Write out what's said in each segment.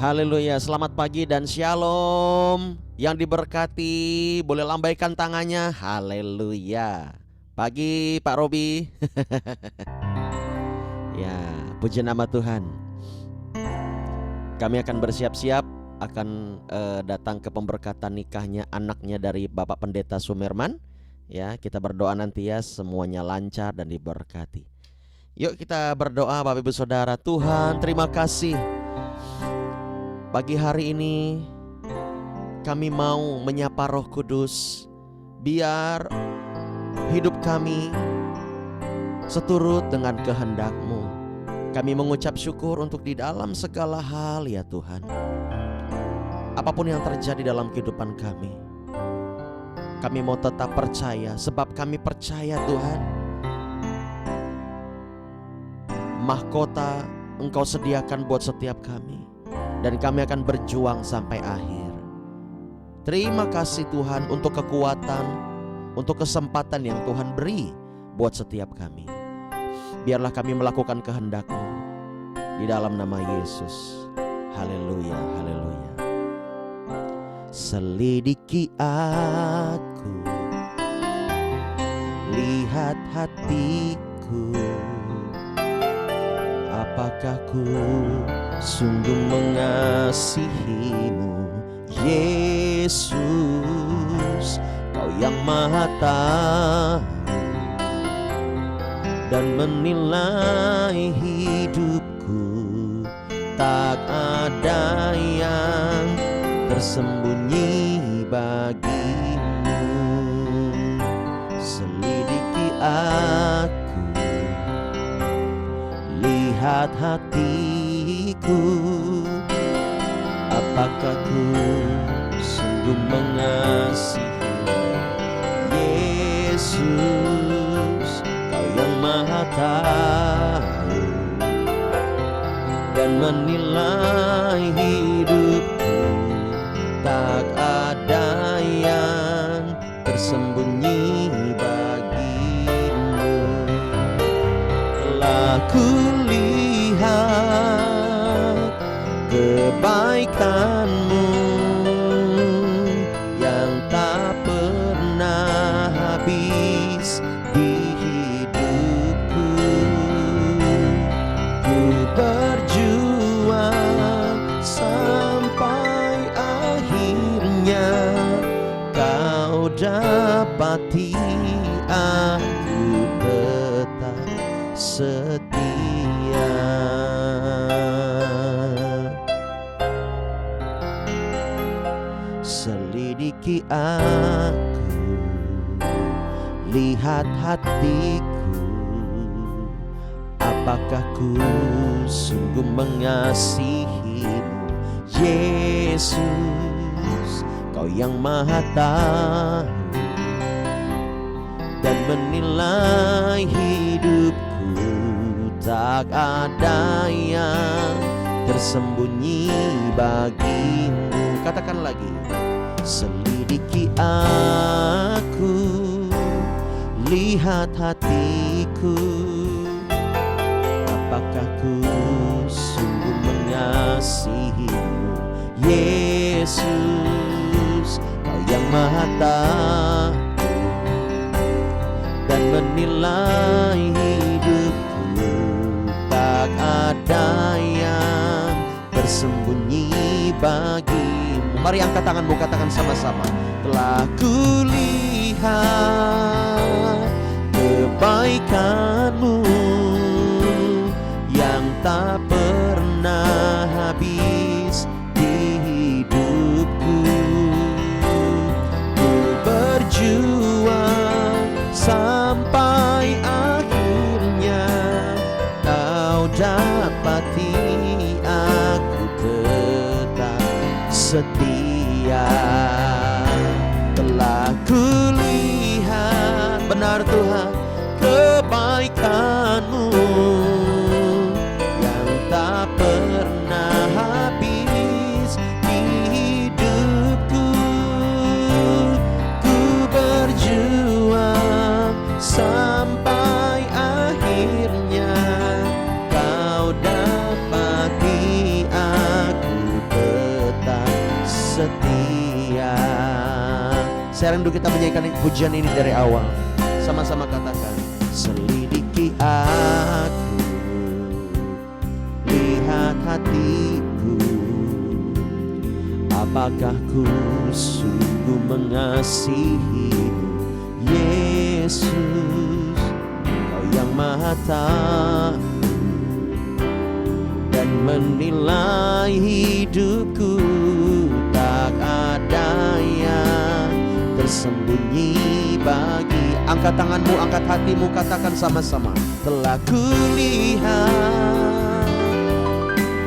Haleluya, selamat pagi dan shalom. Yang diberkati boleh lambaikan tangannya. Haleluya. Pagi Pak Robi. Ya, puji nama Tuhan. Kami akan bersiap-siap akan datang ke pemberkatan nikahnya anaknya dari Bapak Pendeta Sumerman. Ya, kita berdoa nanti ya semuanya lancar dan diberkati. Yuk kita berdoa Bapak Ibu Saudara. Tuhan, terima kasih. Pagi hari ini kami mau menyapa Roh Kudus, biar hidup kami seturut dengan kehendak-Mu. Kami mengucap syukur untuk di dalam segala hal ya Tuhan. Apapun yang terjadi dalam kehidupan kami mau tetap percaya, sebab kami percaya Tuhan, mahkota Engkau sediakan buat setiap kami. Dan kami akan berjuang sampai akhir. Terima kasih Tuhan untuk kekuatan, untuk kesempatan yang Tuhan beri buat setiap kami. Biarlah kami melakukan kehendak-Mu di dalam nama Yesus. Haleluya, haleluya. Selidiki aku, lihat hatiku, apakah ku sungguh mengasihi-Mu, Yesus, Kau yang Maha Tahu dan menilai hidupku. Tak ada yang tersembunyi bagi-Mu. Selidiki aku, lihat hatiku, apakah ku sungguh mengasihi, Yesus, Kau yang Maha Tahu dan menilai hidupku. Tak ada yang tersembunyi bagi-Mu. Telah kulihat kebaikan-Mu yang tak pernah habis di hidupku. Ku berjuang sampai akhirnya Kau dapati aku tetap setia. Selidiki aku, lihat hatiku, apakah ku sungguh mengasihi-Mu, Yesus, Kau yang Maha Tahu dan menilai hidupku. Tak ada yang tersembunyi bagi-Mu. Katakan lagi. Selidiki aku, lihat hatiku, apakah ku sungguh mengasihi-Mu, Yesus, Kau yang Maha Tahu dan menilai hidupku. Tak ada yang tersembunyi bagi-Mu. Mari angkat tanganmu, katakan sama-sama. Telah kulihat kebaikan-Mu yang tak pernah habis di hidupku. Ku berjuang sampai akhirnya Kau dapati aku tetap setia. Telah kulihat, benar Tuhan, kebaikan-Mu yang tak pernah habis di hidupku. Ku berjuang sampai akhirnya Kau dapati aku Saya rindu kita menyanyikan pujian ini dari awal. Sama-sama katakan, selidiki aku, lihat hatiku, apakah ku sungguh mengasihimu, Yesus, Kau yang Maha Tahu dan menilai hidupku. Tak ada yang tersembunyi bagi. Angkat tanganmu, angkat hatimu, katakan sama-sama. Telah kulihat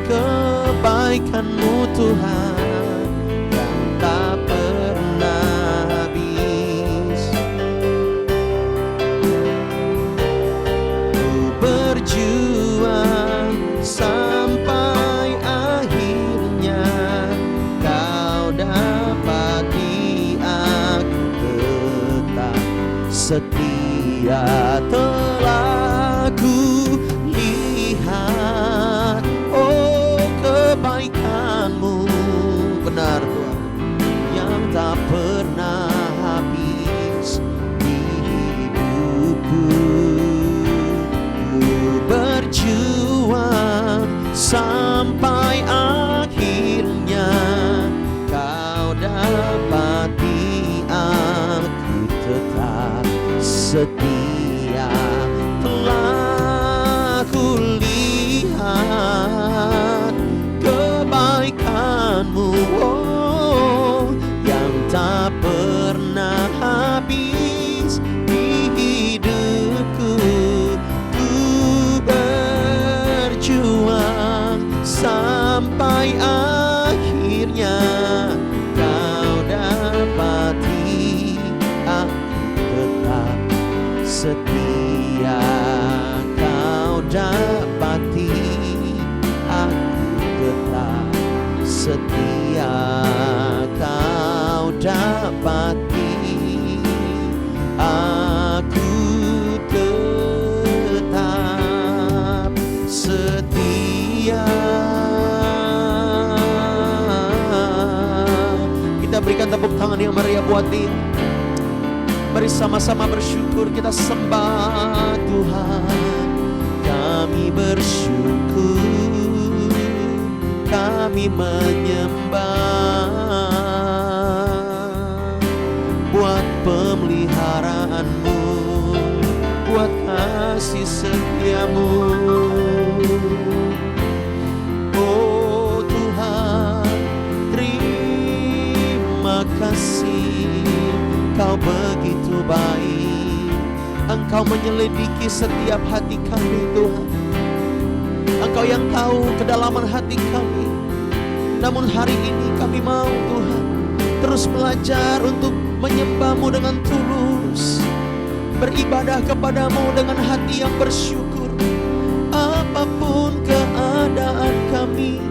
kebaikan-Mu Tuhan yang tak pernah habis. Ku berjuang sampai akhirnya Kau dapati aku tetap setia. Telah ku lihat, oh kebaikan-Mu, benar Tuhan, yang tak pernah habis di hidupku. Ku berjuang sampai akhirnya Kau dapati aku tetap setia. Telah kulihat kebaikan-Mu, oh, yang tak pernah habis di hidupku. Ku berjuang sampai akhirnya Kau dapati aku tetap setia. Kau dapati aku tetap setia. Kau dapati aku tetap setia. Kita berikan tepuk tangan yang meriah buat Dia. Mari sama-sama bersyukur, kita sembah Tuhan. Kami bersyukur, kami menyembah buat pemeliharaan-Mu, buat kasih setia-Mu. Oh Tuhan, terima kasih, Kau begitu baik. Engkau menyelidiki setiap hati kami Tuhan. Engkau yang tahu kedalaman hati kami. Namun hari ini kami mau Tuhan terus belajar untuk menyembah-Mu dengan tulus, beribadah kepada-Mu dengan hati yang bersyukur. Apapun keadaan kami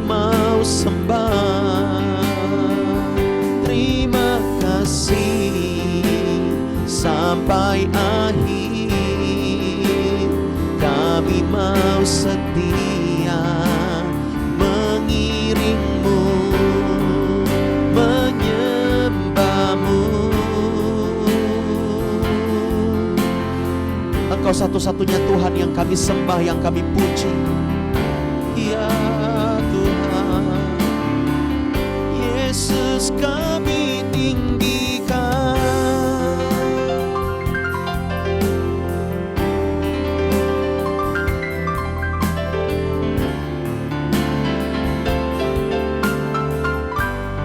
mau sembah. Terima kasih sampai akhir. Kami mau setia mengiring-Mu, menyembah-Mu. Engkau satu-satunya Tuhan yang kami sembah, yang kami puji. Ya Tuhan, Yesus kami tinggikan.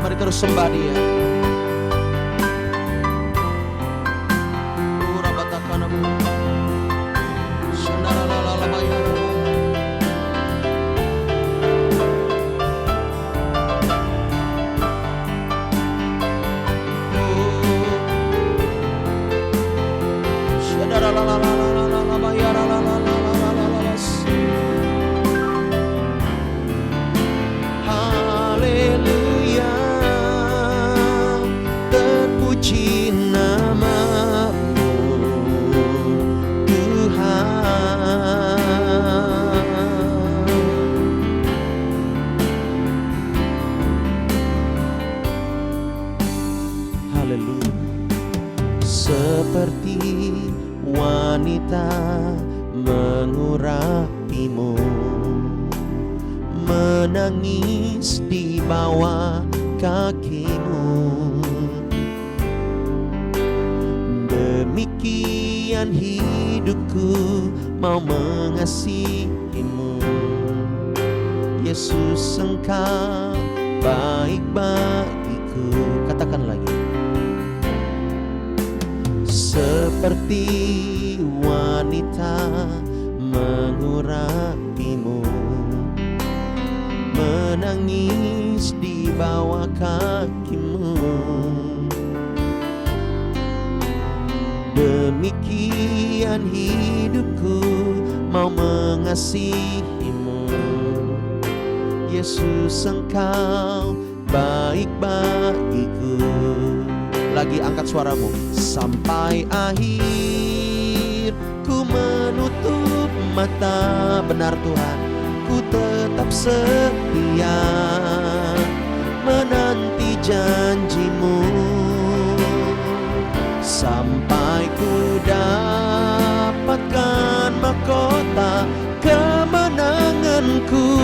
Mari terus sembah Dia. Haleluya. seperti wanita mengurapimu, menangis di bawah kakimu. Demikian hidupku mau mengasihimu. Yesus, Engkau baik bagiku. Katakan lagi. Seperti wanita mengurapimu, menangis di bawah kakimu. Demikian hidupku mau mengasihimu. Yesus, Engkau baik bagiku. Lagi angkat suaramu. Sampai akhir ku menutup mata. Benar Tuhan, ku tetap setia menanti janjimu. Sampai ku dapatkan mahkota kemenanganku,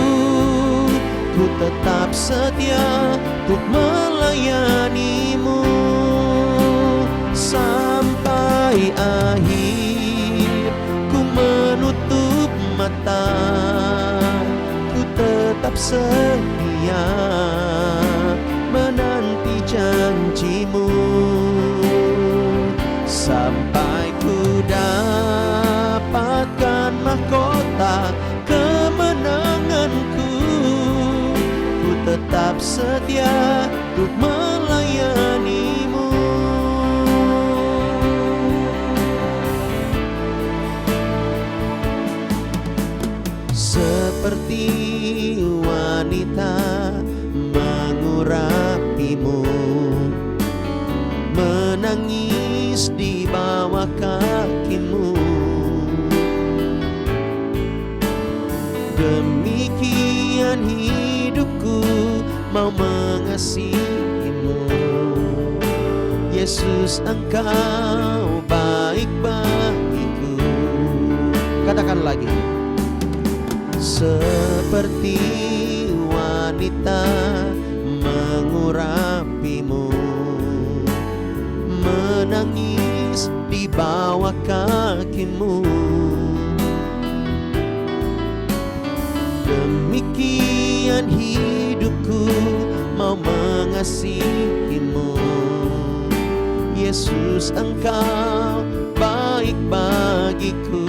ku tetap setia untuk melayanimu. Sampai akhir ku menutup mata, ku tetap setia menanti janjimu. Sampai ku dapatkan mahkota kemenanganku, ku tetap setia untuk melayanimu. Seperti wanita mengurapimu, menangis di bawah kakimu. Demikian hidupku mau mengasihimu. Yesus, Engkau baik bagiku. Katakan lagi. Seperti wanita mengurapimu, menangis di bawah kakimu. Demikian hidupku mau mengasihimu. Yesus, Engkau baik bagiku.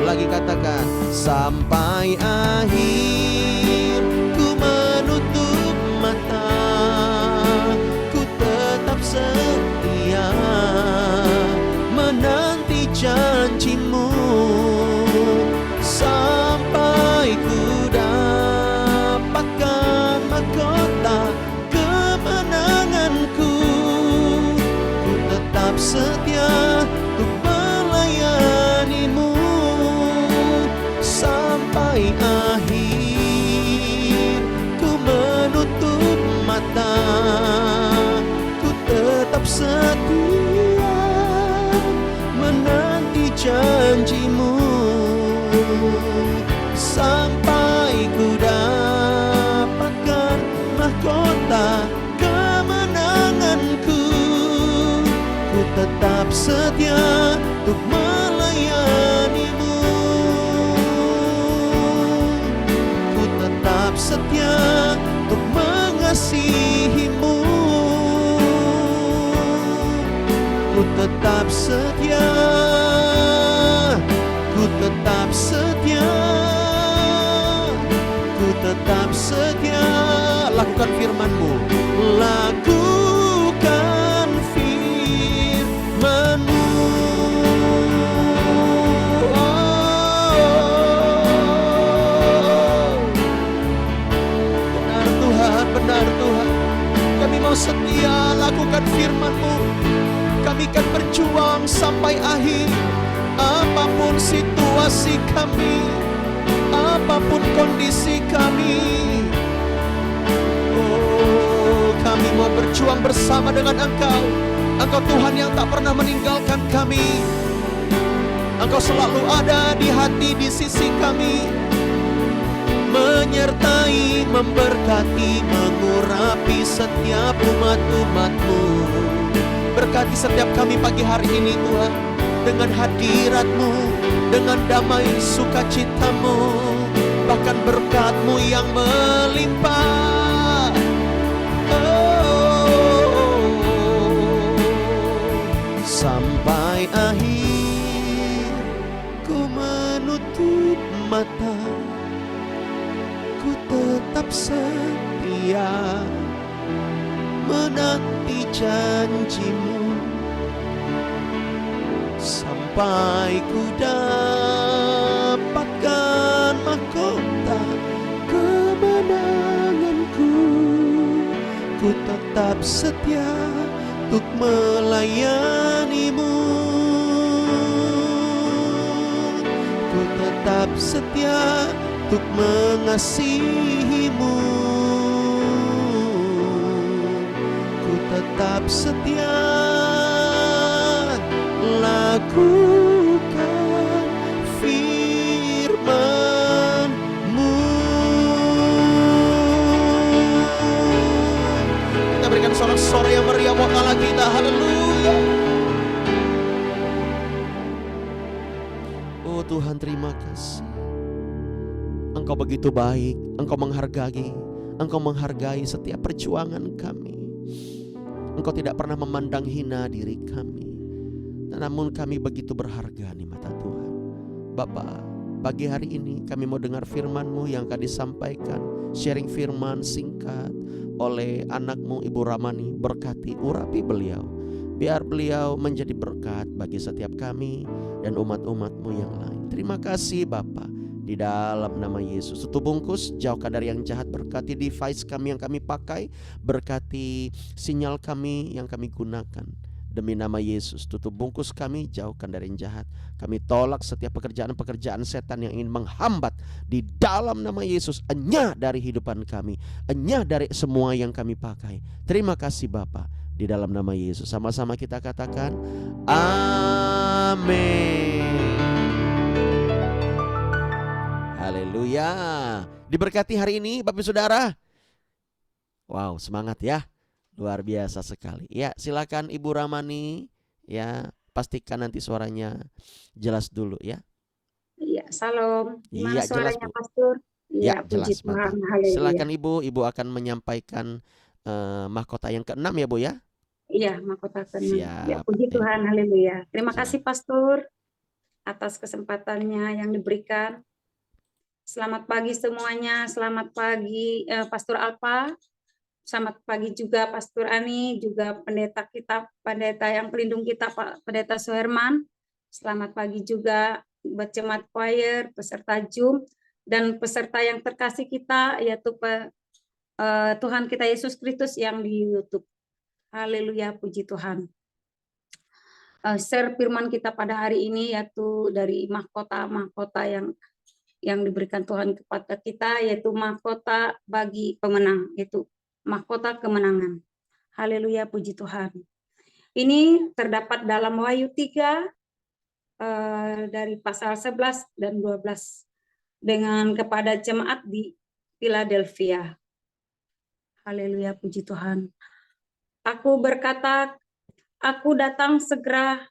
Lagi katakan. Sampai akhir ku menutup mata, ku tetap setia menanti janjimu. Sampai ku dapatkan mahkota kemenanganku, ku tetap setia untuk melayanimu. Sampai akhir ku menutup mata, ku tetap setia menanti janjimu. Sampai ku dapatkan mahkota kemenanganku, ku tetap setia untuk melayanimu. Setia untuk mengasihimu, ku tetap setia, ku tetap setia, ku tetap setia. Lakukan firman-Mu, lakukan firman-Mu. Benar Tuhan, kami mau setia lakukan firman-Mu. Kami akan berjuang sampai akhir. Apapun situasi kami, apapun kondisi kami, oh, kami mau berjuang bersama dengan Engkau. Engkau Tuhan yang tak pernah meninggalkan kami. Engkau selalu ada di hati, di sisi kami, menyertai, memberkati, mengurapi setiap umat-umat-Mu. Berkati setiap kami pagi hari ini Tuhan, dengan hadirat-Mu, dengan damai sukacita-Mu, bahkan berkat-Mu yang melimpah. Sampai akhir ku menutup mata, ku tetap setia menanti janji-Mu, sampai ku dapatkan mahkota kemenanganku. Ku tetap setia untuk melayani-Mu, ku tetap setia untuk mengasihi-Mu, ku tetap setia lakukan firman-Mu. Kita berikan sorak-sorai yang meriah buat Allah kita. Haleluya. Oh Tuhan, terima kasih. Engkau begitu baik, Engkau menghargai setiap perjuangan kami. Engkau tidak pernah memandang hina diri kami, namun kami begitu berharga di mata Tuhan. Bapa, pagi hari ini kami mau dengar firman-Mu yang akan disampaikan, sharing firman singkat oleh anak-Mu Ibu Ramani. Berkati, urapi beliau, biar beliau menjadi berkat bagi setiap kami dan umat-umat-Mu yang lain. Terima kasih Bapa, di dalam nama Yesus. Tutup bungkus, jauhkan dari yang jahat. Berkati device kami yang kami pakai, berkati sinyal kami yang kami gunakan. Demi nama Yesus, tutup bungkus kami, jauhkan dari yang jahat. Kami tolak setiap pekerjaan-pekerjaan setan yang ingin menghambat. Di dalam nama Yesus, enyah dari hidupan kami, enyah dari semua yang kami pakai. Terima kasih Bapa, di dalam nama Yesus. Sama-sama kita katakan amin. Haleluya. Diberkati hari ini Bapak Saudara. Wow, semangat ya. Luar biasa sekali. Ya, silakan Ibu Ramani, ya, pastikan nanti suaranya jelas dulu ya. Iya, salam. Gimana Iya, jelas suaranya Bu. Pastor? Ya, Iya, puji jelas, mantap. Tuhan. Haleluya. Silakan Ibu akan menyampaikan mahkota yang ke-6 ya Bu ya. Iya, mahkota ke-6. Ya, Siap. puji Tuhan. Haleluya. Terima Siap. kasih Pastor atas kesempatannya yang diberikan. Selamat pagi semuanya. Selamat pagi Pastor Alfa. Selamat pagi juga Pastor Ani, juga pendeta kita, pendeta yang pelindung kita Pak Pendeta Suherman. Selamat pagi juga buat jemaat choir, peserta Zoom, dan peserta yang terkasih kita, yaitu Tuhan kita Yesus Kristus yang di YouTube. Haleluya, puji Tuhan. Share firman kita pada hari ini yaitu dari mahkota yang diberikan Tuhan kepada kita, yaitu mahkota bagi pemenang, yaitu mahkota kemenangan. Haleluya, puji Tuhan. Ini terdapat dalam Wahyu 3 dari pasal 11 dan 12 dengan kepada jemaat di Philadelphia. Haleluya, puji Tuhan. Aku berkata, aku datang segera,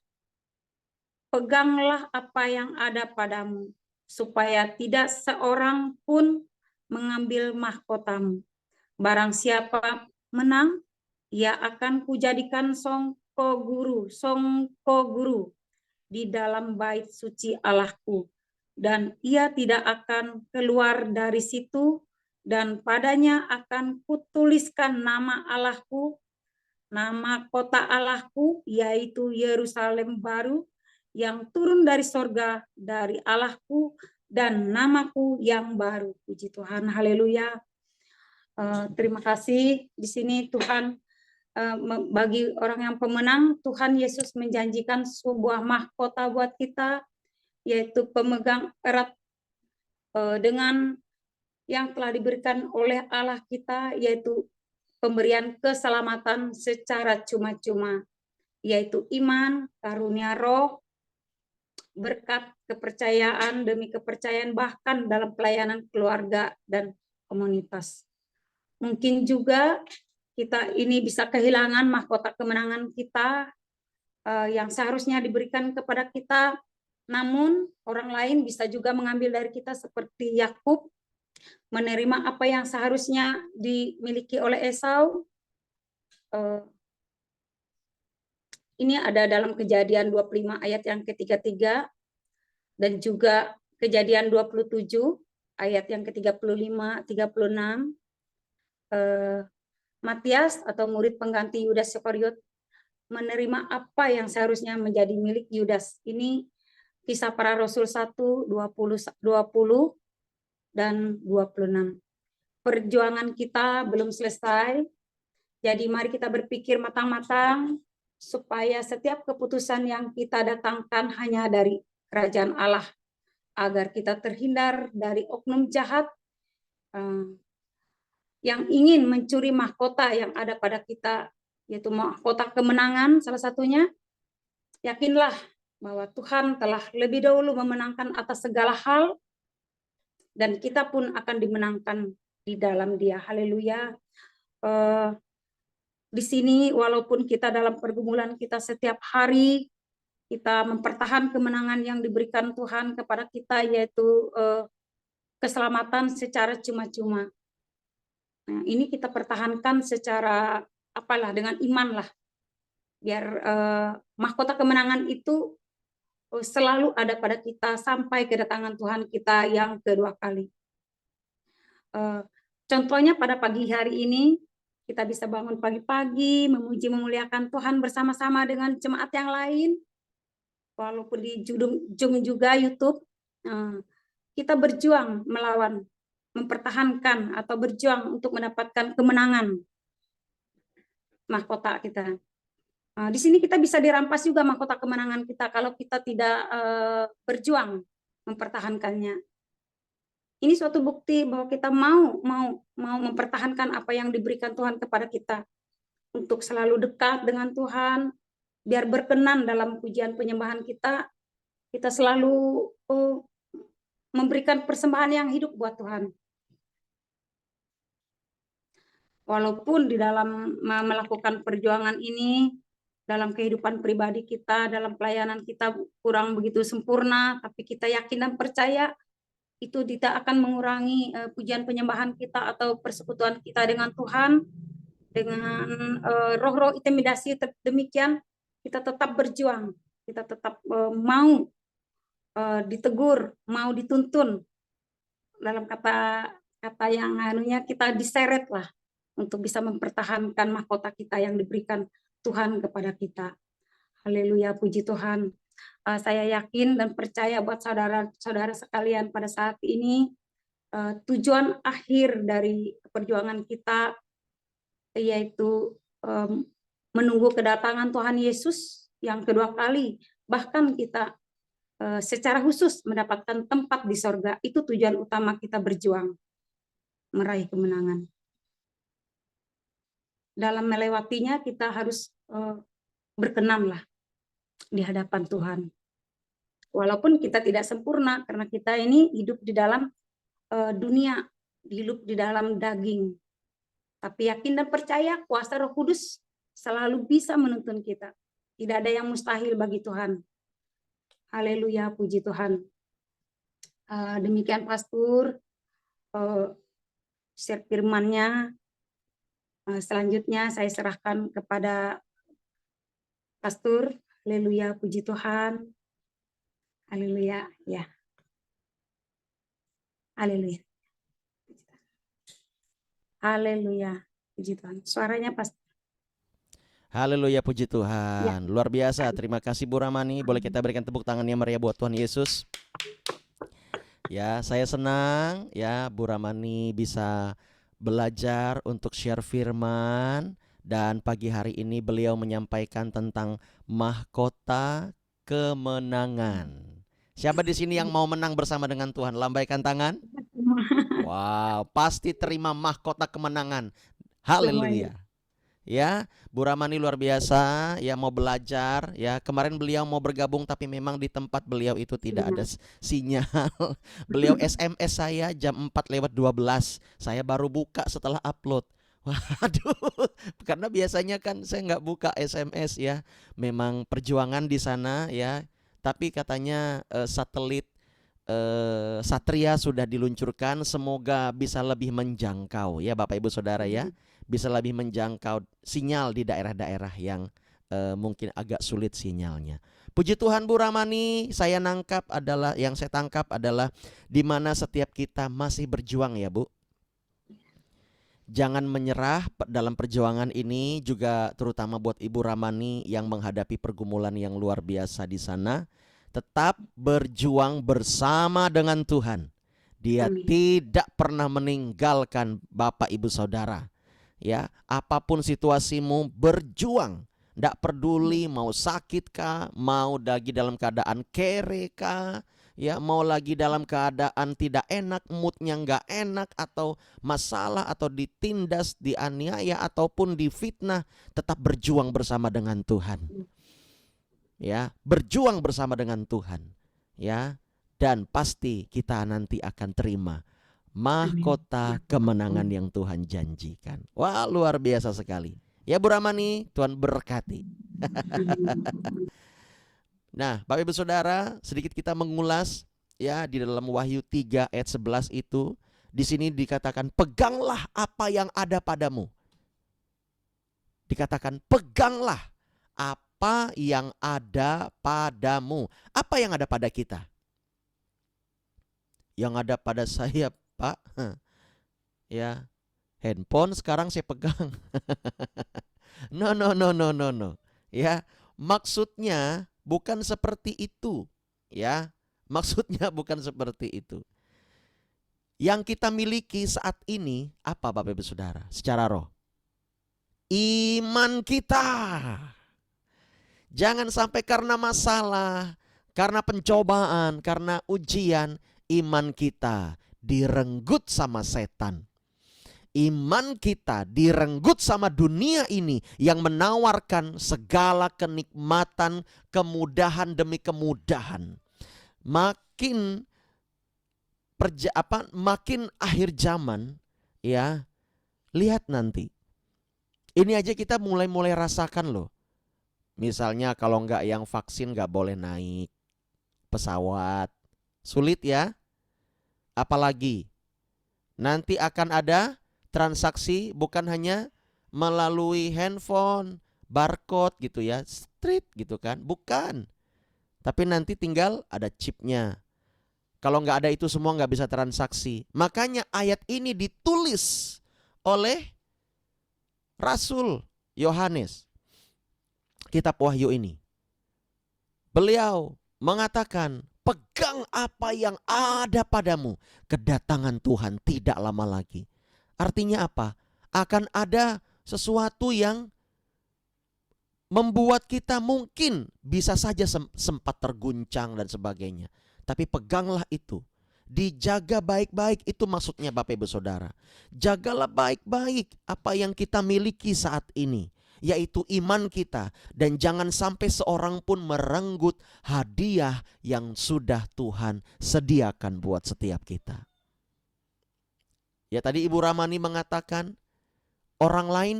peganglah apa yang ada padamu, supaya tidak seorang pun mengambil mahkotamu. Barang siapa menang, ia akan kujadikan songko guru di dalam bait suci Allahku, dan ia tidak akan keluar dari situ, dan padanya akan kutuliskan nama Allahku, nama kota Allahku, yaitu Yerusalem baru yang turun dari sorga dari Allahku, dan namaku yang baru. Puji Tuhan, haleluya. Terima kasih. Di sini Tuhan, bagi orang yang pemenang, Tuhan Yesus menjanjikan sebuah mahkota buat kita, yaitu pemegang erat dengan yang telah diberikan oleh Allah kita, yaitu pemberian keselamatan secara cuma-cuma. yaitu iman, karunia roh, berkat, kepercayaan demi kepercayaan, bahkan dalam pelayanan keluarga dan komunitas. Mungkin juga kita ini bisa kehilangan mahkota kemenangan kita yang seharusnya diberikan kepada kita, namun orang lain bisa juga mengambil dari kita, seperti Yakub menerima apa yang seharusnya dimiliki oleh Esau. Ini ada dalam Kejadian 25 ayat yang ke-33 dan juga Kejadian 27 ayat yang ke-35, 36. Matias atau murid pengganti Yudas Iskariot menerima apa yang seharusnya menjadi milik Yudas. Ini Kisah Para Rasul 1, 20 dan 26. Perjuangan kita belum selesai, jadi mari kita berpikir matang-matang supaya setiap keputusan yang kita datangkan hanya dari kerajaan Allah, agar kita terhindar dari oknum jahat yang ingin mencuri mahkota yang ada pada kita, yaitu mahkota kemenangan salah satunya. Yakinlah bahwa Tuhan telah lebih dahulu memenangkan atas segala hal, dan kita pun akan dimenangkan di dalam Dia. Haleluya. Di sini walaupun kita dalam pergumulan kita setiap hari, kita mempertahankan kemenangan yang diberikan Tuhan kepada kita, yaitu keselamatan secara cuma-cuma. Nah, ini kita pertahankan secara dengan iman lah, biar mahkota kemenangan itu selalu ada pada kita sampai kedatangan Tuhan kita yang kedua kali. Contohnya pada pagi hari ini, kita bisa bangun pagi-pagi, memuji memuliakan Tuhan bersama-sama dengan jemaat yang lain. Walaupun di Zoom juga YouTube, kita berjuang melawan, mempertahankan atau berjuang untuk mendapatkan kemenangan mahkota kita. Di sini kita bisa dirampas juga mahkota kemenangan kita kalau kita tidak berjuang mempertahankannya. Ini suatu bukti bahwa kita mau mempertahankan apa yang diberikan Tuhan kepada kita, untuk selalu dekat dengan Tuhan, biar berkenan dalam pujian penyembahan kita selalu memberikan persembahan yang hidup buat Tuhan. Walaupun di dalam melakukan perjuangan ini, dalam kehidupan pribadi kita, dalam pelayanan kita kurang begitu sempurna, tapi kita yakin dan percaya itu tidak akan mengurangi pujian penyembahan kita atau persekutuan kita dengan Tuhan. Dengan roh-roh intimidasi demikian, kita tetap berjuang, kita tetap mau ditegur, mau dituntun, dalam kata yang kita diseret lah, untuk bisa mempertahankan mahkota kita yang diberikan Tuhan kepada kita. Haleluya, puji Tuhan. Saya yakin dan percaya buat saudara-saudara sekalian pada saat ini, tujuan akhir dari perjuangan kita yaitu menunggu kedatangan Tuhan Yesus yang kedua kali. Bahkan kita secara khusus mendapatkan tempat di sorga. Itu tujuan utama kita berjuang meraih kemenangan. Dalam melewatinya kita harus berkenanlah di hadapan Tuhan. Walaupun kita tidak sempurna, karena kita ini hidup di dalam dunia, hidup di dalam daging. Tapi yakin dan percaya kuasa Roh Kudus selalu bisa menuntun kita. Tidak ada yang mustahil bagi Tuhan. Haleluya, puji Tuhan. Demikian Pastor, share firman-Nya. Selanjutnya saya serahkan kepada Pastor. Haleluya, puji Tuhan. Haleluya, ya. Haleluya. Haleluya, puji Tuhan. Suaranya Pastor. Haleluya, puji Tuhan. Luar biasa. Terima kasih Bu Ramani. Boleh kita berikan tepuk tangannya meriah buat Tuhan Yesus. Ya, saya senang ya Bu Ramani bisa belajar untuk share firman, dan pagi hari ini beliau menyampaikan tentang mahkota kemenangan. Siapa di sini yang mau menang bersama dengan Tuhan? Lambaikan tangan. Wow, pasti terima mahkota kemenangan. Haleluya. Ya, Bu Ramani luar biasa ya, mau belajar ya. Kemarin beliau mau bergabung tapi memang di tempat beliau itu tidak ada sinyal. Beliau SMS saya jam 4:12. Saya baru buka setelah upload. Waduh, karena biasanya kan saya nggak buka SMS ya. Memang perjuangan di sana ya. Tapi katanya satelit Satria sudah diluncurkan, semoga bisa lebih menjangkau ya Bapak Ibu Saudara ya, bisa lebih menjangkau sinyal di daerah-daerah yang mungkin agak sulit sinyalnya. Puji Tuhan Bu Ramani, yang saya tangkap adalah di mana setiap kita masih berjuang ya Bu. Jangan menyerah dalam perjuangan ini, juga terutama buat Ibu Ramani yang menghadapi pergumulan yang luar biasa di sana. Tetap berjuang bersama dengan Tuhan. Dia tidak pernah meninggalkan Bapak Ibu Saudara. Ya, apapun situasimu, berjuang. Tidak peduli mau sakit kah, mau lagi dalam keadaan kere kah, ya, mau lagi dalam keadaan tidak enak, moodnya nggak enak, atau masalah, atau ditindas, dianiaya, ataupun difitnah, tetap berjuang bersama dengan Tuhan. Ya, berjuang bersama dengan Tuhan, ya, dan pasti kita nanti akan terima mahkota kemenangan yang Tuhan janjikan. Wah, luar biasa sekali. Ya Bu Ramani, Tuhan berkati. Nah, Bapak Ibu Saudara, sedikit kita mengulas ya di dalam Wahyu 3 ayat 11 itu. Di sini dikatakan peganglah apa yang ada padamu. Dikatakan peganglah apa yang ada padamu. Apa yang ada pada kita? Yang ada pada saya, Pak, ya, handphone sekarang saya pegang. No. Ya, maksudnya bukan seperti itu, ya. Maksudnya bukan seperti itu. Yang kita miliki saat ini apa Bapak Ibu Saudara? Secara roh, iman kita. Jangan sampai karena masalah, karena pencobaan, karena ujian, iman kita direnggut sama setan. Iman kita direnggut sama dunia ini yang menawarkan segala kenikmatan, kemudahan demi kemudahan. Makin akhir zaman, ya, lihat nanti. Ini aja kita mulai rasakan loh. Misalnya kalau nggak yang vaksin nggak boleh naik pesawat, sulit ya. Apalagi nanti akan ada transaksi bukan hanya melalui handphone, barcode gitu ya, street gitu kan, bukan. Tapi nanti tinggal ada chipnya. Kalau nggak ada itu semua nggak bisa transaksi. Makanya ayat ini ditulis oleh Rasul Yohanes. Kitab Wahyu ini. Beliau mengatakan, pegang apa yang ada padamu. Kedatangan Tuhan tidak lama lagi. Artinya apa? Akan ada sesuatu yang membuat kita mungkin bisa saja sempat terguncang dan sebagainya. Tapi peganglah itu. Dijaga baik-baik, itu maksudnya Bapak Ibu Saudara. Jagalah baik-baik apa yang kita miliki saat ini, yaitu iman kita. Dan jangan sampai seorang pun merenggut hadiah yang sudah Tuhan sediakan buat setiap kita. Ya, tadi Ibu Ramani mengatakan orang lain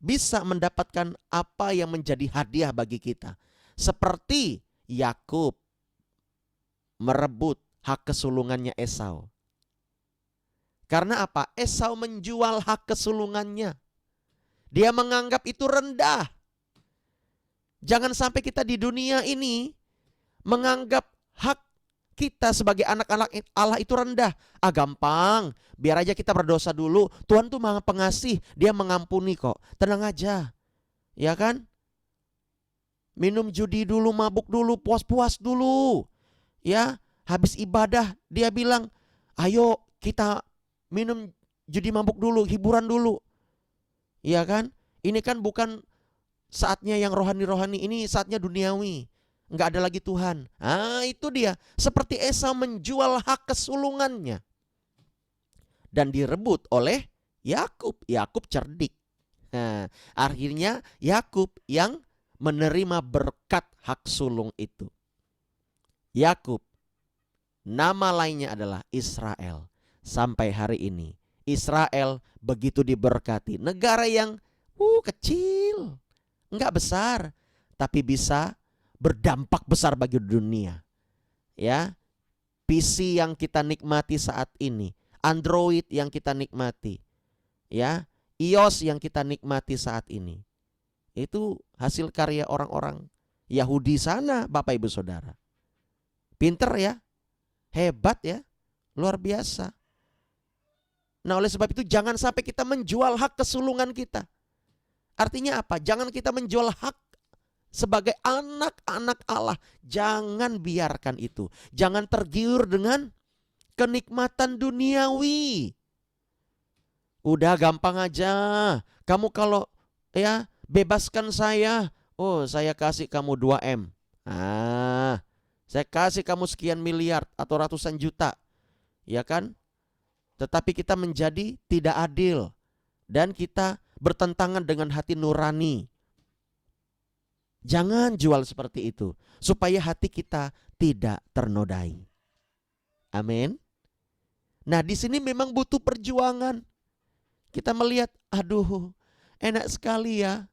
bisa mendapatkan apa yang menjadi hadiah bagi kita. Seperti Yakub merebut hak kesulungannya Esau. Karena apa? Esau menjual hak kesulungannya. Dia menganggap itu rendah. Jangan sampai kita di dunia ini menganggap hak kita sebagai anak-anak Allah itu rendah. Ah, gampang, biar aja kita berdosa dulu. Tuhan tuh Maha Pengasih, Dia mengampuni kok. Tenang aja. Ya kan? Minum judi dulu, mabuk dulu, puas-puas dulu. Ya, habis ibadah dia bilang, ayo kita minum judi mabuk dulu, hiburan dulu. Iya kan? Ini kan bukan saatnya yang rohani-rohani, ini saatnya duniawi. Enggak ada lagi Tuhan. Ah, itu dia. Seperti Esau menjual hak kesulungannya. Dan direbut oleh Yakub. Yakub cerdik. Nah, akhirnya Yakub yang menerima berkat hak sulung itu. Yakub, nama lainnya adalah Israel. Sampai hari ini Israel begitu diberkati. Negara yang kecil, enggak besar, tapi bisa berdampak besar bagi dunia. Ya, PC yang kita nikmati saat ini, Android yang kita nikmati, ya, iOS yang kita nikmati saat ini, itu hasil karya orang-orang Yahudi sana, Bapak Ibu Saudara. Pinter ya, hebat ya, luar biasa. Nah, oleh sebab itu jangan sampai kita menjual hak kesulungan kita. Artinya apa? Jangan kita menjual hak sebagai anak-anak Allah. Jangan biarkan itu. Jangan tergiur dengan kenikmatan duniawi. Udah gampang aja. Kamu kalau ya bebaskan saya. Oh, saya kasih kamu 2M. Saya kasih kamu sekian miliar atau ratusan juta. Ya kan? Tetapi kita menjadi tidak adil. Dan kita bertentangan dengan hati nurani. Jangan jual seperti itu. Supaya hati kita tidak ternodai. Amin. Nah, di sini memang butuh perjuangan. Kita melihat, aduh, enak sekali ya.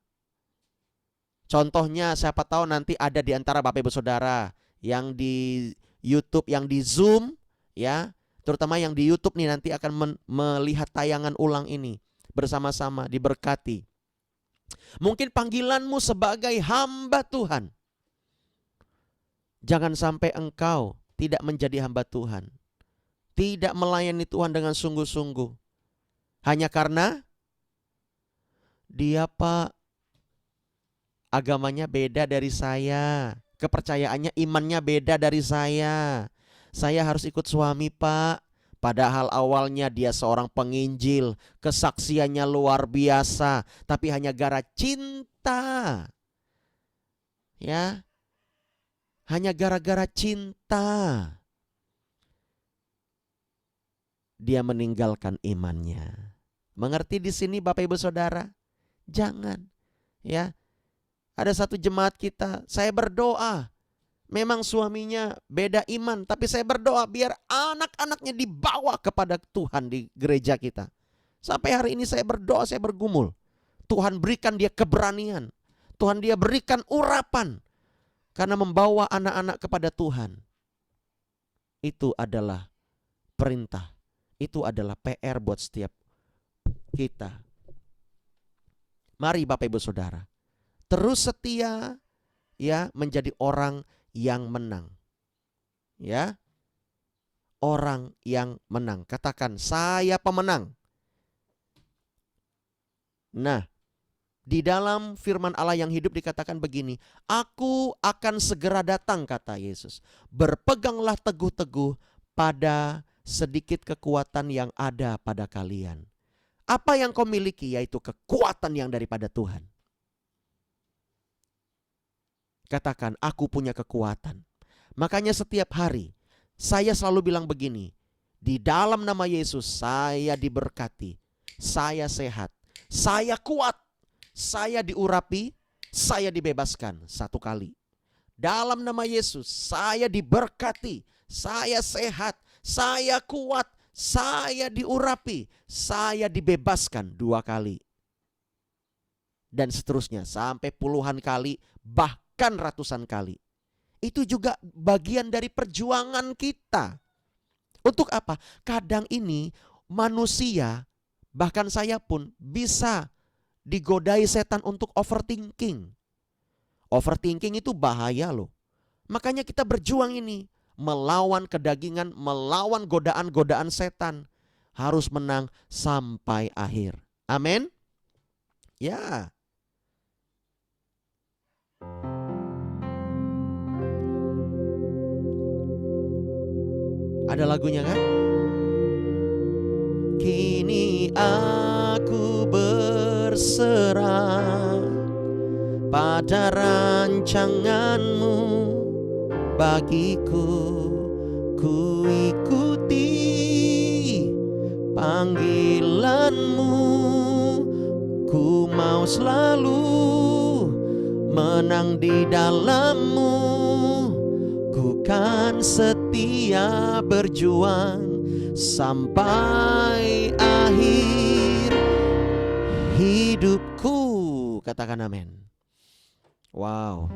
Contohnya, siapa tahu nanti ada di antara Bapak Ibu Saudara yang di YouTube, yang di Zoom, ya, terutama yang di YouTube nih nanti akan melihat tayangan ulang ini bersama-sama, diberkati. Mungkin panggilanmu sebagai hamba Tuhan. Jangan sampai engkau tidak menjadi hamba Tuhan, tidak melayani Tuhan dengan sungguh-sungguh, hanya karena dia, Pak, agamanya beda dari saya, kepercayaannya, imannya beda dari saya. Saya harus ikut suami, Pak. Padahal awalnya dia seorang penginjil, kesaksiannya luar biasa, tapi hanya gara cinta. Ya. Hanya gara-gara cinta dia meninggalkan imannya. Mengerti di sini Bapak Ibu Saudara? Jangan. Ya. Ada satu jemaat kita, saya berdoa. Memang suaminya beda iman, tapi saya berdoa biar anak-anaknya dibawa kepada Tuhan di gereja kita. Sampai hari ini saya berdoa, saya bergumul. Tuhan berikan dia keberanian. Tuhan dia berikan urapan. Karena membawa anak-anak kepada Tuhan. Itu adalah perintah. Itu adalah PR buat setiap kita. Mari Bapak Ibu Saudara, terus setia ya menjadi orang yang menang. Ya. Orang yang menang. Katakan, saya pemenang. Nah, di dalam firman Allah yang hidup dikatakan begini, aku akan segera datang, kata Yesus. Berpeganglah teguh-teguh pada sedikit kekuatan yang ada pada kalian. Apa yang kau miliki? Yaitu kekuatan yang daripada Tuhan. Katakan, aku punya kekuatan. Makanya setiap hari saya selalu bilang begini, di dalam nama Yesus saya diberkati, saya sehat, saya kuat, saya diurapi, saya dibebaskan. Satu kali. Dalam nama Yesus saya diberkati, saya sehat, saya kuat, saya diurapi, saya dibebaskan. 2 kali. Dan seterusnya sampai puluhan kali, bahkan ratusan kali. Itu juga bagian dari perjuangan kita. Untuk apa? Kadang ini manusia, bahkan saya pun bisa digodai setan untuk overthinking. Overthinking itu bahaya loh. Makanya kita berjuang ini, melawan kedagingan, melawan godaan-godaan setan. Harus menang sampai akhir. Amin. Ya. Ada lagunya kan? Kini aku berserah pada rancanganmu bagiku, ku ikuti panggilanmu, Ku mau selalu menang di dalam-Mu. Ku kan setia berjuang sampai akhir hidupku. Katakan amin. Wow.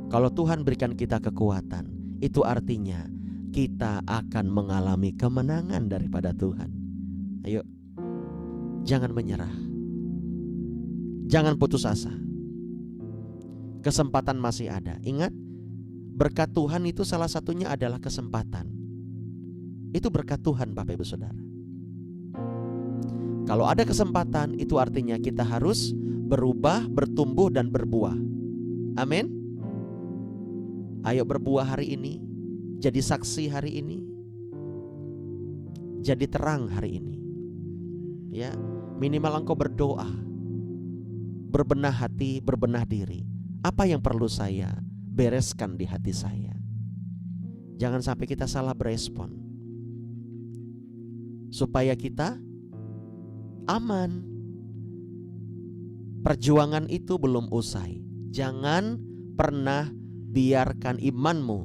Kalau Tuhan berikan kita kekuatan, itu artinya kita akan mengalami kemenangan daripada Tuhan. Ayo, jangan menyerah. Jangan putus asa. Kesempatan masih ada. Ingat, berkat Tuhan itu salah satunya adalah kesempatan. Itu berkat Tuhan, Bapak Ibu Saudara. Kalau ada kesempatan, itu artinya kita harus berubah, bertumbuh, dan berbuah. Amin. Ayo berbuah hari ini, jadi saksi hari ini, jadi terang hari ini. Ya, minimal engkau berdoa, berbenah hati, berbenah diri. Apa yang perlu saya bereskan di hati saya? Jangan sampai kita salah berespon, supaya kita aman. Perjuangan itu belum usai. Jangan pernah biarkan imanmu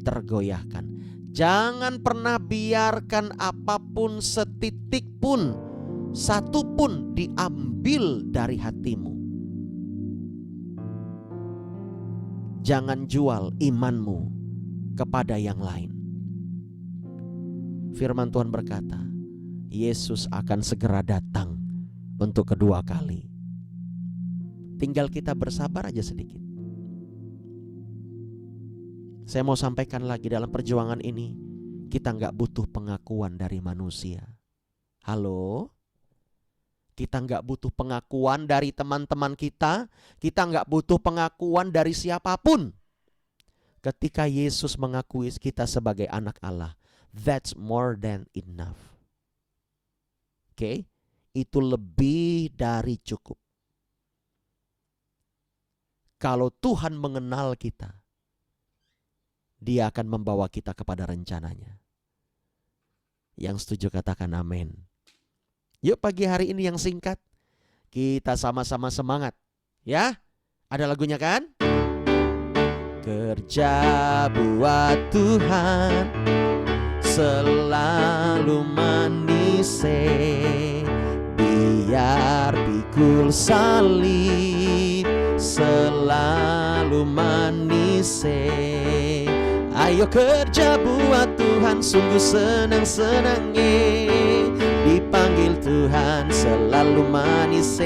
tergoyahkan. Jangan pernah biarkan apapun setitik pun, satu pun diambil dari hatimu. Jangan jual imanmu kepada yang lain. Firman Tuhan berkata, Yesus akan segera datang untuk kedua kali. Tinggal kita bersabar aja sedikit. Saya mau sampaikan lagi, dalam perjuangan ini kita gak butuh pengakuan dari manusia. Halo? Kita gak butuh pengakuan dari teman-teman kita. Kita gak butuh pengakuan dari siapapun. Ketika Yesus mengakui kita sebagai anak Allah, that's more than enough. Oke? Itu lebih dari cukup. Kalau Tuhan mengenal kita, Dia akan membawa kita kepada rencananya. Yang setuju katakan amin. Yuk, pagi hari ini yang singkat, kita sama-sama semangat. Ya, ada lagunya kan? Kerja buat Tuhan selalu manis, biar pikul salib selalu manis. Ayo kerja buat Tuhan, sungguh senang-senangnya dipanggil Tuhan selalu manis.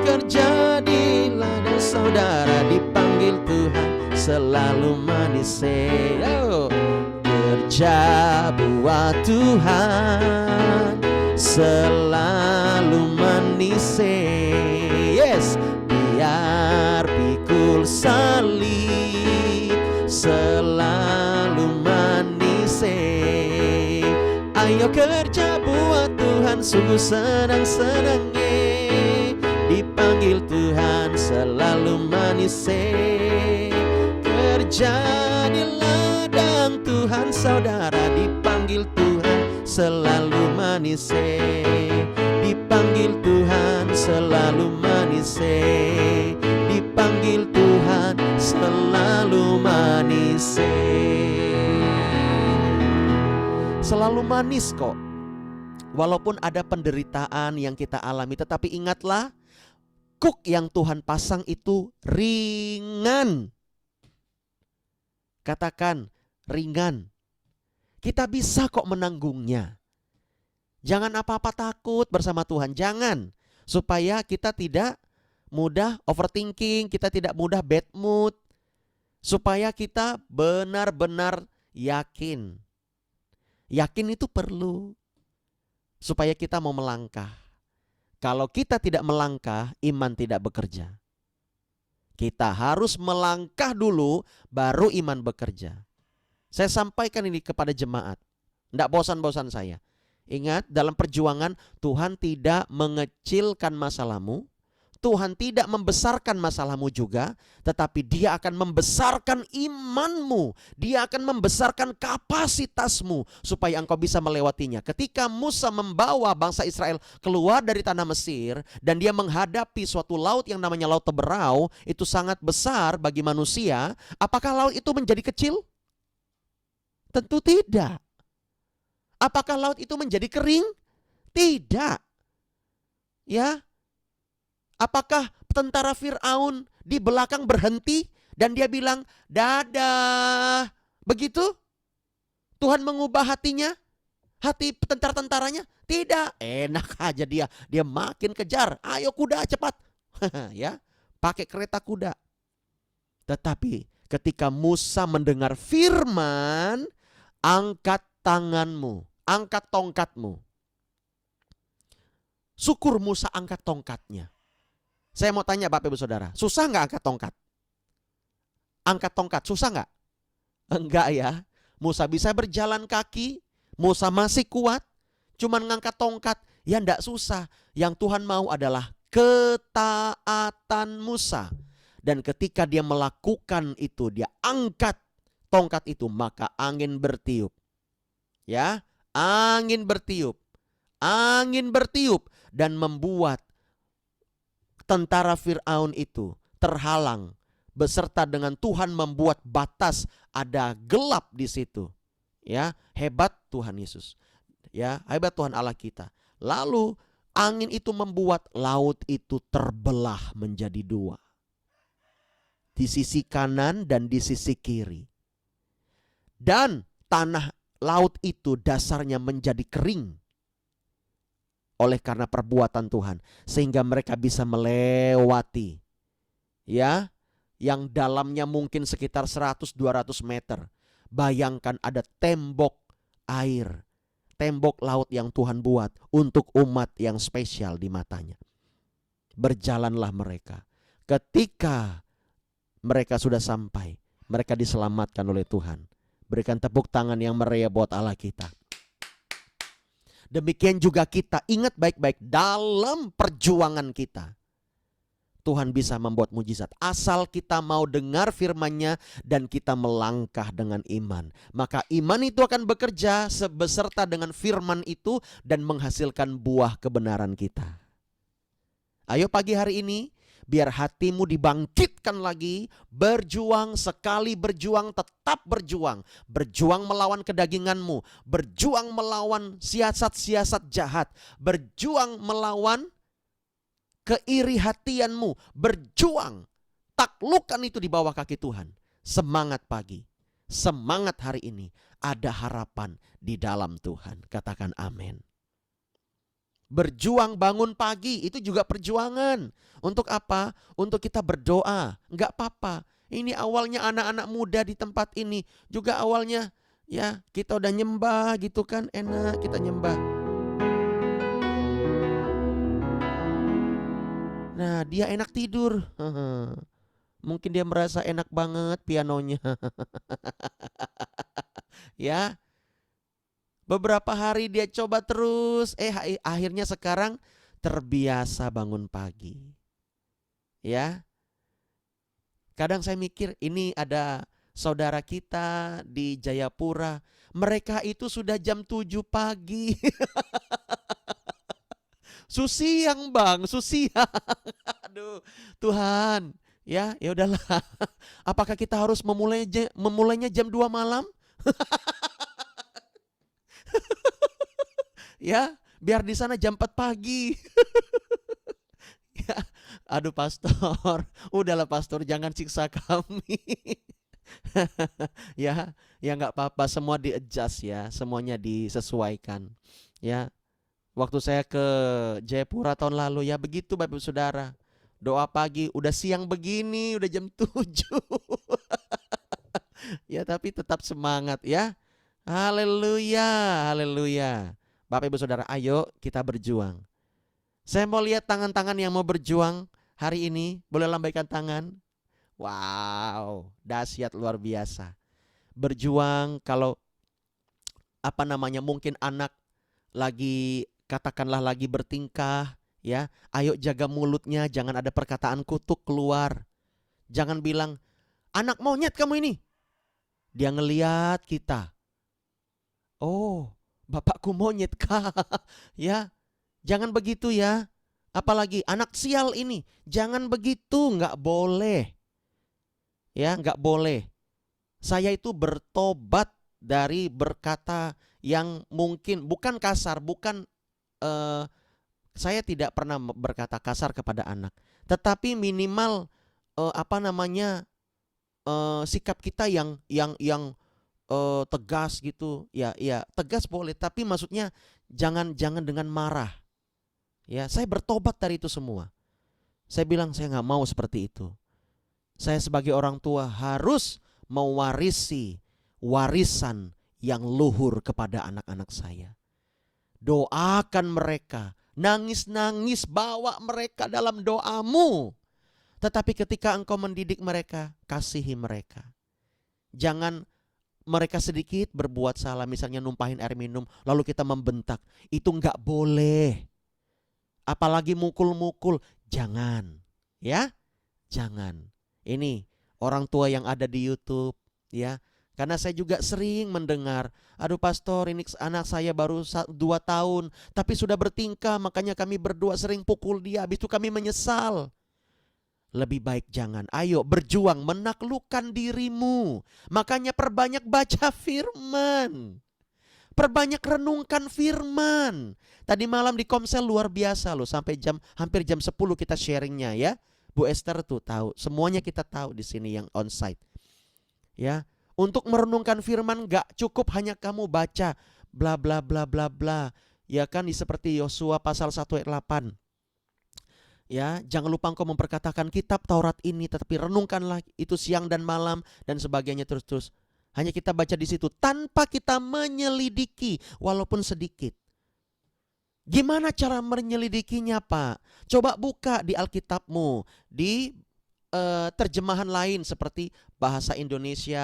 Kerja di ladang saudara, dipanggil Tuhan selalu manis. Oh, kerja buat Tuhan selalu manis. Yes, biar pikul salib selalu manis. Ayo kerja buat Tuhan, sungguh senang-senangnya dipanggil Tuhan selalu manis. Kerja di ladang Tuhan saudara, dipanggil Tuhan selalu manis. Dipanggil Tuhan selalu manis. Dipanggil Tuhan selalu manis. Selalu manis kok. Walaupun ada penderitaan yang kita alami, tetapi ingatlah, kuk yang Tuhan pasang itu ringan. Katakan ringan. Kita bisa kok menanggungnya. Jangan apa-apa takut bersama Tuhan. Jangan. Supaya kita tidak mudah overthinking, kita tidak mudah bad mood. Supaya kita benar-benar yakin. Yakin itu perlu. Supaya kita mau melangkah. Kalau kita tidak melangkah, iman tidak bekerja. Kita harus melangkah dulu, baru iman bekerja. Saya sampaikan ini kepada jemaat. Tidak bosan-bosan saya. Ingat, dalam perjuangan Tuhan tidak mengecilkan masalahmu. Tuhan tidak membesarkan masalahmu juga, tetapi Dia akan membesarkan imanmu. Dia akan membesarkan kapasitasmu supaya engkau bisa melewatinya. Ketika Musa membawa bangsa Israel keluar dari tanah Mesir dan dia menghadapi suatu laut yang namanya Laut Teberau, itu sangat besar bagi manusia. Apakah laut itu menjadi kecil? Tentu tidak. Apakah laut itu menjadi kering? Tidak. Ya. Apakah tentara Fir'aun di belakang berhenti dan dia bilang, dadah? Begitu? Tuhan mengubah hatinya? Hati tentara-tentaranya? Tidak. Enak aja dia. Dia makin kejar. Ayo kuda cepat. Ya, pakai kereta kuda. Tetapi ketika Musa mendengar firman, angkat tanganmu, angkat tongkatmu. Syukur Musa angkat tongkatnya. Saya mau tanya Bapak Ibu Saudara, susah nggak angkat tongkat? Angkat tongkat, susah nggak? Enggak ya. Musa bisa berjalan kaki, Musa masih kuat, cuman ngangkat tongkat, ya enggak susah. Yang Tuhan mau adalah ketaatan Musa. Dan ketika dia melakukan itu, dia angkat tongkat itu, maka angin bertiup. Ya, angin bertiup. Angin bertiup dan membuat tentara Fir'aun itu terhalang, beserta dengan Tuhan membuat batas, ada gelap di situ. Ya, hebat Tuhan Yesus. Ya, hebat Tuhan Allah kita. Lalu angin itu membuat laut itu terbelah menjadi dua. Di sisi kanan dan di sisi kiri. Dan tanah laut itu dasarnya menjadi kering. Oleh karena perbuatan Tuhan, sehingga mereka bisa melewati, ya, yang dalamnya mungkin sekitar 100-200 meter. Bayangkan ada tembok air, tembok laut yang Tuhan buat untuk umat yang spesial di matanya. Berjalanlah mereka. Ketika mereka sudah sampai, mereka diselamatkan oleh Tuhan. Berikan tepuk tangan yang meriah buat Allah kita. Demikian juga kita, ingat baik-baik, dalam perjuangan kita Tuhan bisa membuat mujizat. Asal kita mau dengar firman-Nya dan kita melangkah dengan iman. Maka iman itu akan bekerja beserta dengan firman itu dan menghasilkan buah kebenaran kita. Ayo pagi hari ini, biar hatimu dibangkitkan lagi, berjuang, sekali berjuang tetap berjuang. Berjuang melawan kedaginganmu, berjuang melawan siasat-siasat jahat, berjuang melawan keiri hatianmu, berjuang. Taklukkan itu di bawah kaki Tuhan. Semangat pagi, semangat hari ini, ada harapan di dalam Tuhan. Katakan amin. Berjuang bangun pagi itu juga perjuangan. Untuk apa? Untuk kita berdoa. Enggak apa-apa. Ini awalnya anak-anak muda di tempat ini. Juga awalnya ya kita udah nyembah gitu kan. Enak kita nyembah. Nah dia enak tidur. Mungkin dia merasa enak banget pianonya. Ya. Beberapa hari dia coba terus, akhirnya sekarang terbiasa bangun pagi. Ya. Kadang saya mikir ini ada saudara kita di Jayapura, mereka itu sudah jam 7 pagi. Susiang Bang, susiang. Aduh, Tuhan. Ya udahlah. Apakah kita harus memulainya jam 2 malam? Ya, biar di sana jam 4 pagi. Ya, aduh pastor, udahlah pastor jangan siksa kami. Ya nggak apa-apa, semua di-adjust ya, semuanya disesuaikan. Ya, waktu saya ke Jayapura tahun lalu ya begitu Bapak Ibu Saudara. Doa pagi, udah siang begini, udah jam 7. Ya tapi tetap semangat ya. Haleluya, haleluya. Bapak Ibu Saudara, ayo kita berjuang. Saya mau lihat tangan-tangan yang mau berjuang hari ini. Boleh lambaikan tangan. Wow, dahsyat luar biasa. Berjuang kalau mungkin anak lagi katakanlah lagi bertingkah Ya, ayo jaga mulutnya, jangan ada perkataan kutuk keluar. Jangan bilang, anak monyet kamu ini. Dia ngeliat kita. Oh, bapakku monyet kah? Ya, jangan begitu ya. Apalagi anak sial ini, jangan begitu, nggak boleh. Ya, nggak boleh. Saya itu bertobat dari berkata yang mungkin bukan kasar, bukan saya tidak pernah berkata kasar kepada anak, tetapi minimal sikap kita yang tegas gitu. Ya, tegas boleh, tapi maksudnya jangan dengan marah. Ya, saya bertobat dari itu semua. Saya bilang saya nggak mau seperti itu. Saya sebagai orang tua harus mewarisi warisan yang luhur kepada anak-anak saya. Doakan mereka, nangis-nangis bawa mereka dalam doamu. Tetapi ketika engkau mendidik mereka, kasihi mereka. Jangan mereka sedikit berbuat salah, misalnya numpahin air minum, lalu kita membentak. Itu enggak boleh. Apalagi mukul-mukul, jangan. Ya, jangan. Ini orang tua yang ada di YouTube, ya. Karena saya juga sering mendengar, aduh pastor, ini anak saya baru 2 tahun, tapi sudah bertingkah, makanya kami berdua sering pukul dia, habis itu kami menyesal. Lebih baik jangan. Ayo berjuang menaklukkan dirimu. Makanya perbanyak baca firman. Perbanyak renungkan firman. Tadi malam di Komsel luar biasa loh, sampai hampir jam 10 kita sharingnya ya. Bu Esther tuh tahu, semuanya kita tahu di sini yang onsite. Ya, untuk merenungkan firman gak cukup hanya kamu baca bla bla bla bla bla. Ya kan, seperti Yosua pasal 1 ayat 8. Ya, jangan lupa engkau memperkatakan kitab Taurat ini, tetapi renungkanlah itu siang dan malam dan sebagainya terus-terus. Hanya kita baca di situ tanpa kita menyelidiki walaupun sedikit. Gimana cara menyelidikinya, Pak? Coba buka di Alkitabmu, di terjemahan lain seperti bahasa Indonesia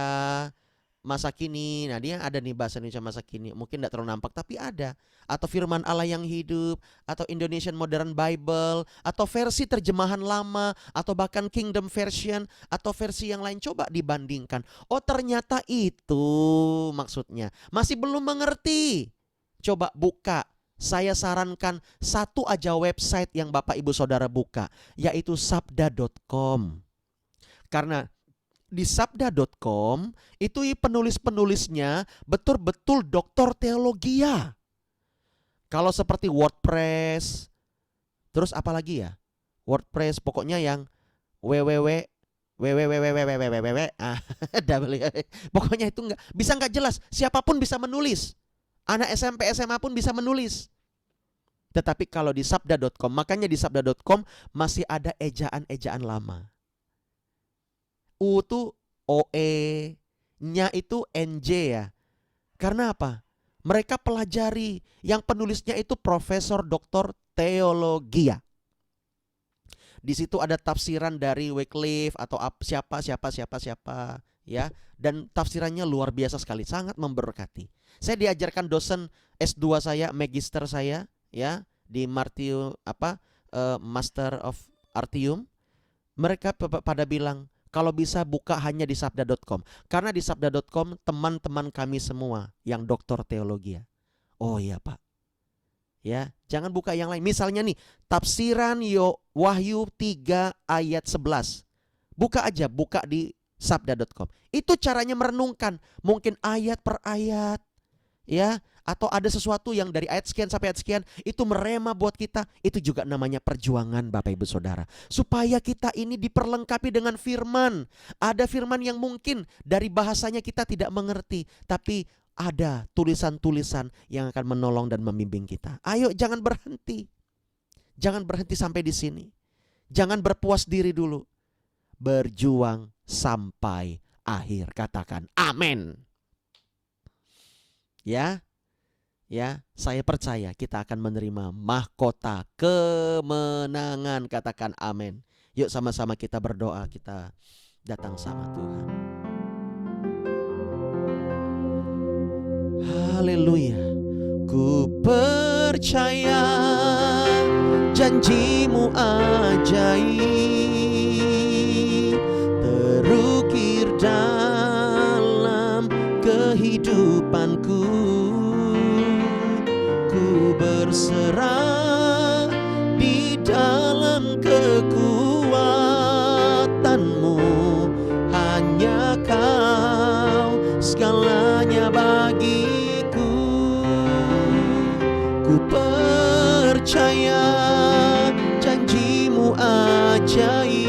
masa kini. Nah, dia ada nih bahasa Indonesia masa kini. Mungkin tidak terlalu nampak, tapi ada. Atau firman Allah yang hidup, atau Indonesian Modern Bible, atau versi terjemahan lama, atau bahkan Kingdom Version, atau versi yang lain. Coba dibandingkan. Oh, ternyata itu maksudnya. Masih belum mengerti. Coba buka. Saya sarankan satu aja website yang Bapak Ibu Saudara buka, yaitu sabda.com. Karena di sabda.com itu penulis-penulisnya betul-betul doktor teologia. Kalau seperti WordPress, terus apa lagi ya? WordPress, pokoknya yang www pokoknya itu nggak jelas. Siapapun bisa menulis. Anak SMP SMA pun bisa menulis. Tetapi kalau di sabda.com, makanya di sabda.com masih ada ejaan-ejaan lama. U itu OE, nya itu NJ ya. Karena apa? Mereka pelajari, yang penulisnya itu profesor doktor teologia. Di situ ada tafsiran dari Wycliffe atau siapa ya, dan tafsirannya luar biasa sekali, sangat memberkati. Saya diajarkan dosen S2 saya, magister saya ya di Master of Artium. Mereka pada bilang kalau bisa buka hanya di sabda.com. Karena di sabda.com teman-teman kami semua yang doktor teologi. Oh iya Pak. Ya, jangan buka yang lain. Misalnya nih, tafsiran Wahyu 3 ayat 11. Buka aja, buka di sabda.com. Itu caranya merenungkan, mungkin ayat per ayat. Ya, atau ada sesuatu yang dari ayat sekian sampai ayat sekian itu merema buat kita. Itu juga namanya perjuangan Bapak Ibu Saudara. Supaya kita ini diperlengkapi dengan firman. Ada firman yang mungkin dari bahasanya kita tidak mengerti, tapi ada tulisan-tulisan yang akan menolong dan membimbing kita. Ayo jangan berhenti. Jangan berhenti sampai di sini. Jangan berpuas diri dulu. Berjuang sampai akhir. Katakan amin. Ya, saya percaya kita akan menerima mahkota kemenangan. Katakan amin. Yuk sama-sama kita berdoa, kita datang sama Tuhan. Haleluya. Ku percaya janjimu ajaib terukir dalam kehidupanku. Ku berserah di dalam kekuatanmu, hanya Kau segalanya bagiku. Ku percaya janjimu ajaib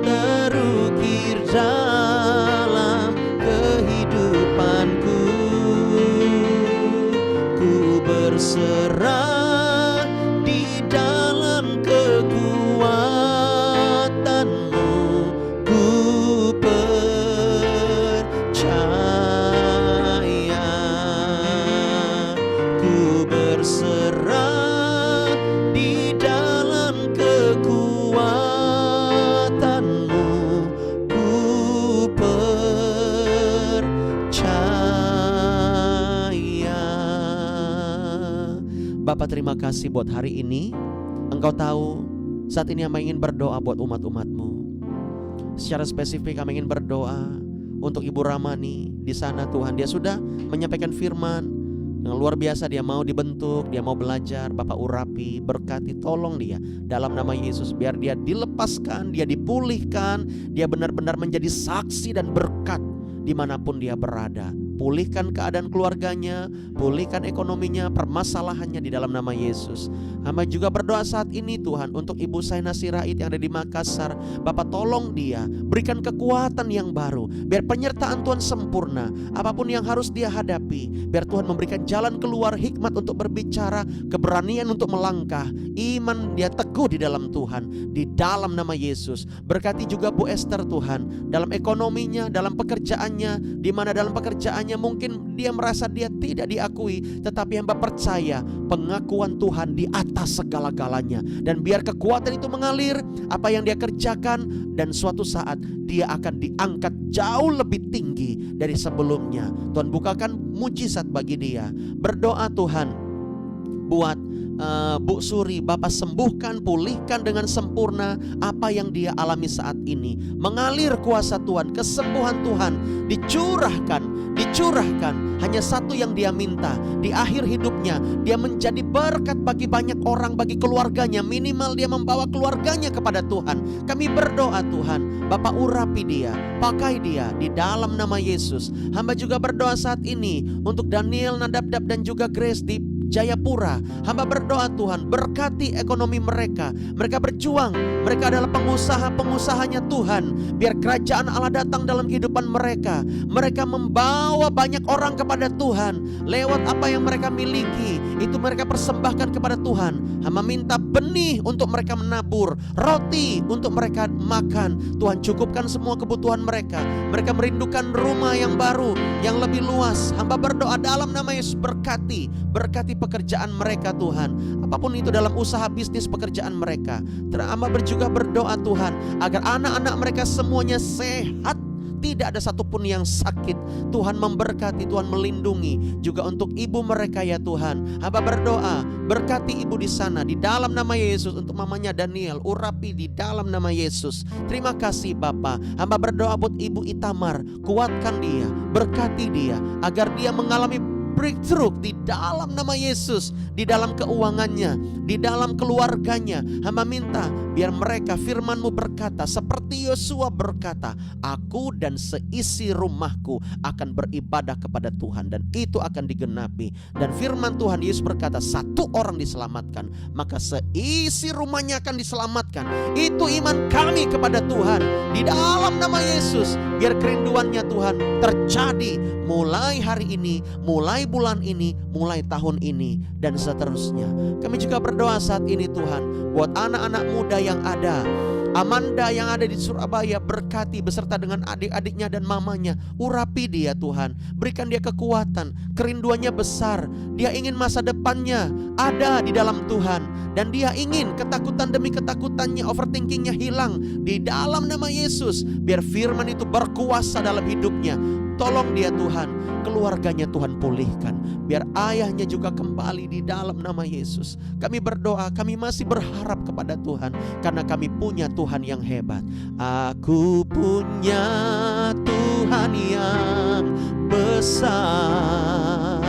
terukir dalam kehidupanku. Ku berserah di dalam kekuatanmu. Ku percaya, ku berserah di dalam kekuatanmu. Ku percaya. Bapa, terima kasih buat hari ini. Engkau tahu saat ini kami ingin berdoa buat umat-umat-Mu. Secara spesifik kami ingin berdoa untuk Ibu Ramani di sana Tuhan. Dia sudah menyampaikan firman dengan luar biasa, dia mau dibentuk, dia mau belajar. Bapak urapi, berkati, tolong dia dalam nama Yesus. Biar dia dilepaskan, dia dipulihkan, dia benar-benar menjadi saksi dan berkat dimanapun dia berada. Pulihkan keadaan keluarganya, pulihkan ekonominya, permasalahannya di dalam nama Yesus. Hamba juga berdoa saat ini Tuhan untuk Ibu Saina Sirait yang ada di Makassar. Bapak tolong dia, berikan kekuatan yang baru, biar penyertaan Tuhan sempurna. Apapun yang harus dia hadapi, biar Tuhan memberikan jalan keluar, hikmat untuk berbicara, keberanian untuk melangkah, iman dia teguh di dalam Tuhan, di dalam nama Yesus. Berkati juga Bu Esther Tuhan, dalam ekonominya, dalam pekerjaannya, di mana dalam pekerjaannya mungkin dia merasa dia tidak diakui, tetapi hamba percaya pengakuan Tuhan di atas segala-galanya. Dan biar kekuatan itu mengalir apa yang dia kerjakan, dan suatu saat dia akan diangkat jauh lebih tinggi dari sebelumnya. Tuhan bukakan mujizat bagi dia. Berdoa Tuhan buat Bu Suri, Bapak sembuhkan, pulihkan dengan sempurna apa yang dia alami saat ini. Mengalir kuasa Tuhan, kesembuhan Tuhan dicurahkan. Hanya satu yang dia minta di akhir hidupnya, dia menjadi berkat bagi banyak orang, bagi keluarganya. Minimal dia membawa keluarganya kepada Tuhan. Kami berdoa Tuhan, Bapak urapi dia, pakai dia di dalam nama Yesus. Hamba juga berdoa saat ini untuk Daniel, Nadab dan juga Grace di Jayapura. Hamba berdoa Tuhan, berkati ekonomi mereka. Mereka berjuang, mereka adalah pengusaha-pengusahanya Tuhan. Biar kerajaan Allah datang dalam kehidupan mereka. Mereka membawa banyak orang kepada Tuhan. Lewat apa yang mereka miliki, itu mereka persembahkan kepada Tuhan. Hamba minta benih untuk mereka menabur, roti untuk mereka makan. Tuhan cukupkan semua kebutuhan mereka. Mereka merindukan rumah yang baru, yang lebih luas. Hamba berdoa dalam nama Yesus, berkati pekerjaan mereka Tuhan. Apapun itu dalam usaha bisnis pekerjaan mereka. Hamba juga berdoa Tuhan agar anak-anak mereka semuanya sehat. Tidak ada satupun yang sakit. Tuhan memberkati, Tuhan melindungi. Juga untuk ibu mereka ya Tuhan. Hamba berdoa, berkati ibu di sana di dalam nama Yesus. Untuk mamanya Daniel, urapi di dalam nama Yesus. Terima kasih Bapa. Hamba berdoa buat Ibu Itamar, kuatkan dia, berkati dia, agar dia mengalami breakthrough di dalam nama Yesus, di dalam keuangannya, di dalam keluarganya. Hamba minta biar mereka, firman-Mu berkata seperti Yosua berkata, aku dan seisi rumahku akan beribadah kepada Tuhan, dan itu akan digenapi. Dan firman Tuhan Yesus berkata, satu orang diselamatkan, maka seisi rumahnya akan diselamatkan. Itu iman kami kepada Tuhan di dalam nama Yesus. Biar kerinduannya Tuhan terjadi mulai hari ini, mulai bulan ini, mulai tahun ini, dan seterusnya. Kami juga berdoa saat ini Tuhan buat anak-anak muda yang ada. Amanda yang ada di Surabaya, berkati beserta dengan adik-adiknya dan mamanya. Urapi dia Tuhan, berikan dia kekuatan. Kerinduannya besar, dia ingin masa depannya ada di dalam Tuhan. Dan dia ingin ketakutan demi ketakutannya, overthinkingnya hilang di dalam nama Yesus. Biar firman itu berkuasa dalam hidupnya. tolong dia Tuhan, keluarganya Tuhan pulihkan. Biar ayahnya juga kembali di dalam nama Yesus. Kami berdoa, kami masih berharap kepada Tuhan, karena kami punya Tuhan yang hebat. Aku punya Tuhan yang besar,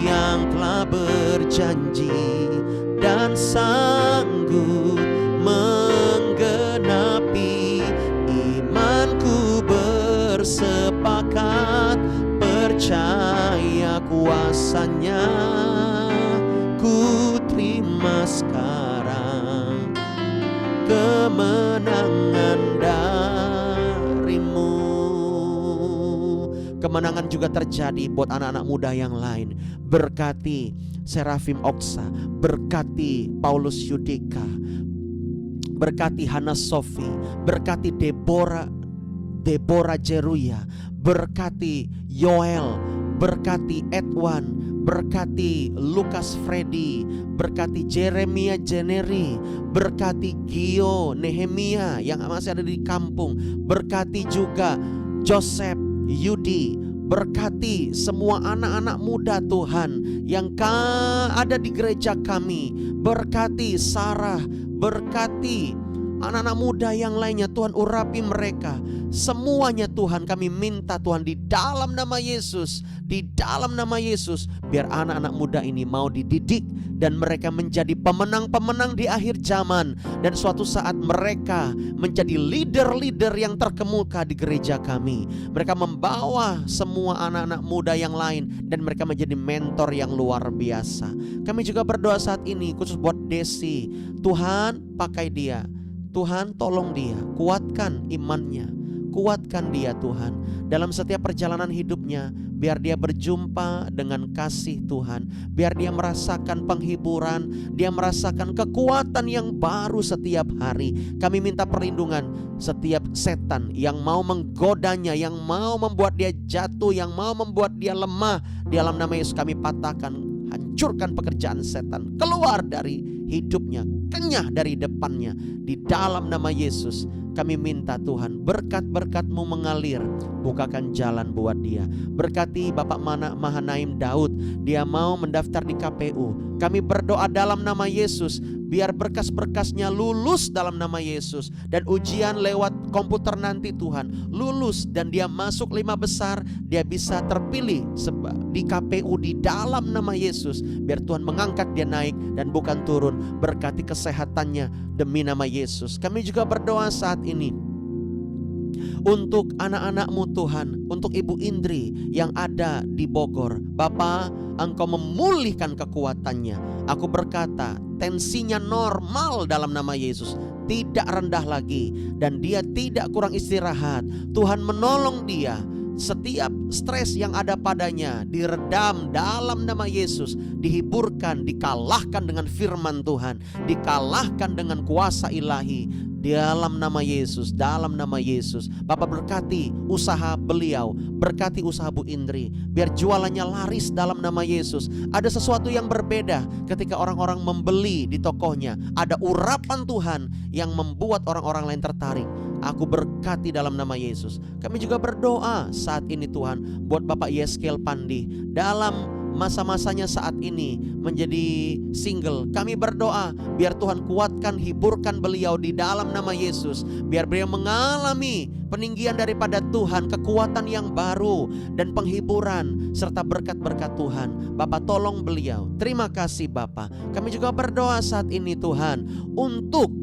yang telah berjanji dan sanggup menggenapi. Imanku bersepakat percaya kuasanya. Ku terima sekarang kemenangan darimu. Kemenangan juga terjadi buat anak-anak muda yang lain. Berkati Serafim Oksa, berkati Paulus Yudika, berkati Hana Sofi, berkati Deborah Jeruya, berkati Yoel, berkati Edwan, berkati Lukas Freddy, berkati Jeremia Jeneri, berkati Gio Nehemia yang masih ada di kampung, berkati juga Joseph Yudi, berkati semua anak-anak muda Tuhan yang ada di gereja kami, berkati Sarah, berkati anak-anak muda yang lainnya. Tuhan urapi mereka semuanya Tuhan. Kami minta Tuhan di dalam nama Yesus, di dalam nama Yesus, biar anak-anak muda ini mau dididik dan mereka menjadi pemenang-pemenang di akhir zaman. Dan suatu saat mereka menjadi leader-leader yang terkemuka di gereja kami. Mereka membawa semua anak-anak muda yang lain dan mereka menjadi mentor yang luar biasa. Kami juga berdoa saat ini khusus buat Desi. Tuhan pakai dia, Tuhan tolong dia, kuatkan imannya, kuatkan dia Tuhan dalam setiap perjalanan hidupnya. Biar dia berjumpa dengan kasih Tuhan, biar dia merasakan penghiburan, dia merasakan kekuatan yang baru setiap hari. Kami minta perlindungan setiap setan yang mau menggodanya, yang mau membuat dia jatuh, yang mau membuat dia lemah. Di dalam nama Yesus kami patahkan, hancurkan pekerjaan setan, keluar dari hidupnya, kenyah dari depannya. Di dalam nama Yesus kami minta Tuhan, berkat-berkat-Mu mengalir, bukakan jalan buat dia. Berkati Bapak Mahanaim Daud, dia mau mendaftar di KPU. Kami berdoa dalam nama Yesus, biar berkas-berkasnya lulus dalam nama Yesus. Dan ujian lewat komputer nanti Tuhan lulus, dan dia masuk 5 besar, dia bisa terpilih di KPU di dalam nama Yesus. Biar Tuhan mengangkat dia naik dan bukan turun. Berkati kesehatannya demi nama Yesus. Kami juga berdoa saat ini untuk anak-anak-Mu Tuhan, untuk Ibu Indri yang ada di Bogor. Bapa, Engkau memulihkan kekuatannya. Aku berkata, tensinya normal dalam nama Yesus, tidak rendah lagi, dan dia tidak kurang istirahat. Tuhan menolong dia. Setiap stres yang ada padanya diredam dalam nama Yesus, dihiburkan, dikalahkan dengan firman Tuhan, dikalahkan dengan kuasa ilahi dalam nama Yesus, dalam nama Yesus. Bapak berkati usaha beliau, berkati usaha Bu Indri, biar jualannya laris dalam nama Yesus. Ada sesuatu yang berbeda ketika orang-orang membeli di tokonya. Ada urapan Tuhan yang membuat orang-orang lain tertarik. Aku berkati dalam nama Yesus. Kami juga berdoa saat ini Tuhan buat Bapak Yeskel Pandi dalam masa-masanya saat ini menjadi single. Kami berdoa biar Tuhan kuatkan, hiburkan beliau di dalam nama Yesus. Biar beliau mengalami peninggian daripada Tuhan, kekuatan yang baru dan penghiburan serta berkat-berkat Tuhan. Bapak tolong beliau. Terima kasih Bapak. Kami juga berdoa saat ini Tuhan untuk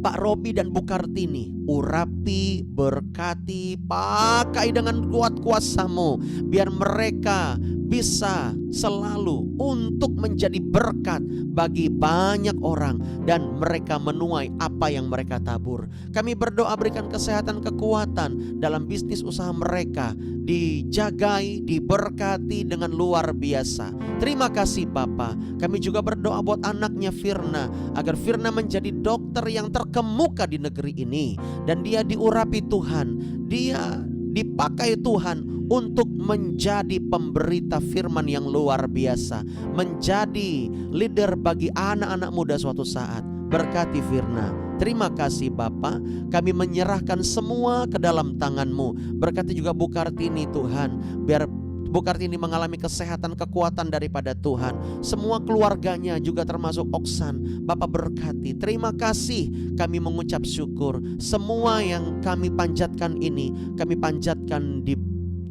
Pak Robi dan Bu Kartini. Urapi, berkati, pakai dengan kuat kuasa-Mu, biar mereka bisa selalu untuk menjadi berkat bagi banyak orang dan mereka menuai apa yang mereka tabur. Kami berdoa berikan kesehatan, kekuatan dalam bisnis usaha mereka, dijagai, diberkati dengan luar biasa. Terima kasih Bapa. Kami juga berdoa buat anaknya Firna, agar Firna menjadi dokter yang terkemuka di negeri ini, dan dia diurapi Tuhan, dia dipakai Tuhan untuk menjadi pemberita firman yang luar biasa, menjadi leader bagi anak-anak muda suatu saat. Berkati Firna. Terima kasih Bapa, kami menyerahkan semua ke dalam tangan-Mu. Berkati juga Bu Kartini Tuhan, biar Bu Kartini mengalami kesehatan, kekuatan daripada Tuhan. Semua keluarganya juga termasuk Oksan, Bapak berkati. Terima kasih, kami mengucap syukur. Semua yang kami panjatkan ini, kami panjatkan di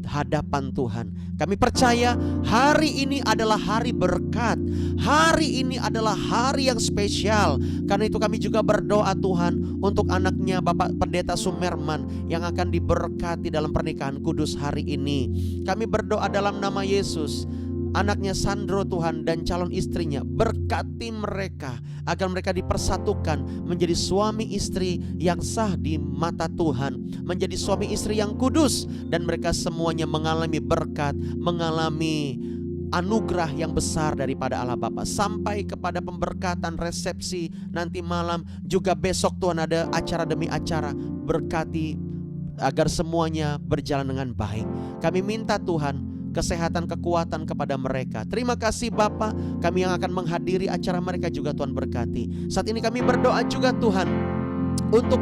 hadapan Tuhan. Kami percaya hari ini adalah hari berkat. Hari ini adalah hari yang spesial. Karena itu kami juga berdoa Tuhan untuk anaknya Bapak Pendeta Sumerman yang akan diberkati dalam pernikahan kudus hari ini. Kami berdoa dalam nama Yesus, anaknya Sandro Tuhan dan calon istrinya, berkati mereka agar mereka dipersatukan menjadi suami istri yang sah di mata Tuhan, menjadi suami istri yang kudus, dan mereka semuanya mengalami berkat, mengalami anugerah yang besar daripada Allah Bapa. Sampai kepada pemberkatan resepsi nanti malam, juga besok Tuhan ada acara demi acara. Berkati agar semuanya berjalan dengan baik. Kami minta Tuhan kesehatan, kekuatan kepada mereka. Terima kasih Bapa, kami yang akan menghadiri acara mereka juga Tuhan berkati. Saat ini kami berdoa juga Tuhan untuk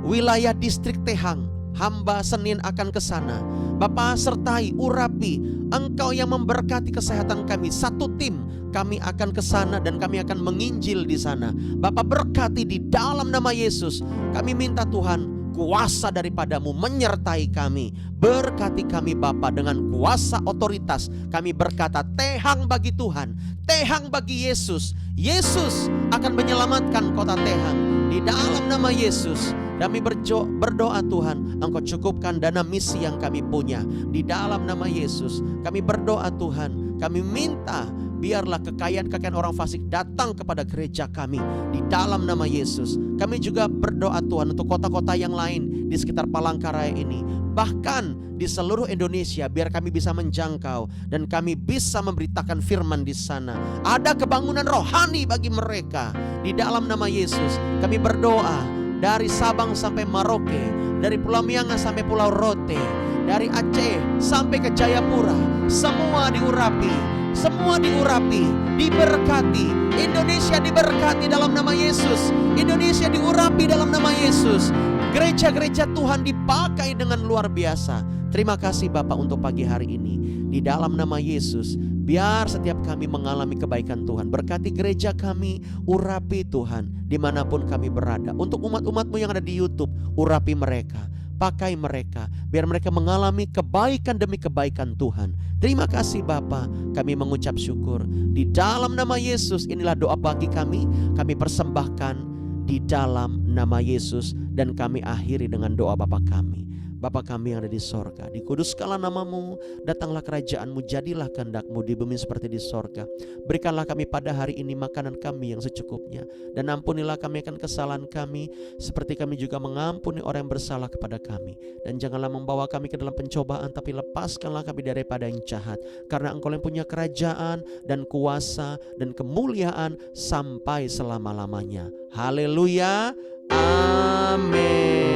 wilayah distrik Tehang. Hamba Senin akan ke sana. Bapa sertai, urapi, Engkau yang memberkati kesehatan kami. Satu tim kami akan ke sana dan kami akan menginjil di sana. Bapa berkati di dalam nama Yesus. Kami minta Tuhan kuasa daripadamu menyertai kami. Berkati kami Bapa dengan kuasa otoritas. Kami berkata Tehang bagi Tuhan, Tehang bagi Yesus. Yesus akan menyelamatkan kota Tehang. Di dalam nama Yesus kami berdoa Tuhan, Engkau cukupkan dana misi yang kami punya. Di dalam nama Yesus kami berdoa Tuhan, kami minta biarlah kekayaan-kekayaan orang fasik datang kepada gereja kami. Di dalam nama Yesus kami juga berdoa Tuhan untuk kota-kota yang lain di sekitar Palangkaraya ini, bahkan di seluruh Indonesia, biar kami bisa menjangkau dan kami bisa memberitakan firman di sana. Ada kebangunan rohani bagi mereka. Di dalam nama Yesus kami berdoa, dari Sabang sampai Merauke, dari Pulau Miangas sampai Pulau Rote, dari Aceh sampai ke Jayapura, semua diurapi, semua diurapi, diberkati. Indonesia diberkati dalam nama Yesus. Indonesia diurapi dalam nama Yesus. Gereja-gereja Tuhan dipakai dengan luar biasa. Terima kasih Bapak untuk pagi hari ini. Di dalam nama Yesus, biar setiap kami mengalami kebaikan Tuhan. Berkati gereja kami, urapi Tuhan dimanapun kami berada. Untuk umat-umat-Mu yang ada di YouTube, urapi mereka, pakai mereka, biar mereka mengalami kebaikan demi kebaikan Tuhan. Terima kasih Bapa, kami mengucap syukur. Di dalam nama Yesus, inilah doa bagi kami persembahkan di dalam nama Yesus. Dan kami akhiri dengan doa Bapa kami. Bapa kami yang ada di sorga, dikuduskanlah namamu, datanglah kerajaanmu, jadilah kehendak-mu di bumi seperti di sorga. Berikanlah kami pada hari ini makanan kami yang secukupnya, dan ampunilah kami akan kesalahan kami, seperti kami juga mengampuni orang yang bersalah kepada kami. Dan janganlah membawa kami ke dalam pencobaan, tapi lepaskanlah kami daripada yang jahat. Karena Engkau yang punya kerajaan dan kuasa dan kemuliaan sampai selama-lamanya. Haleluya, amin.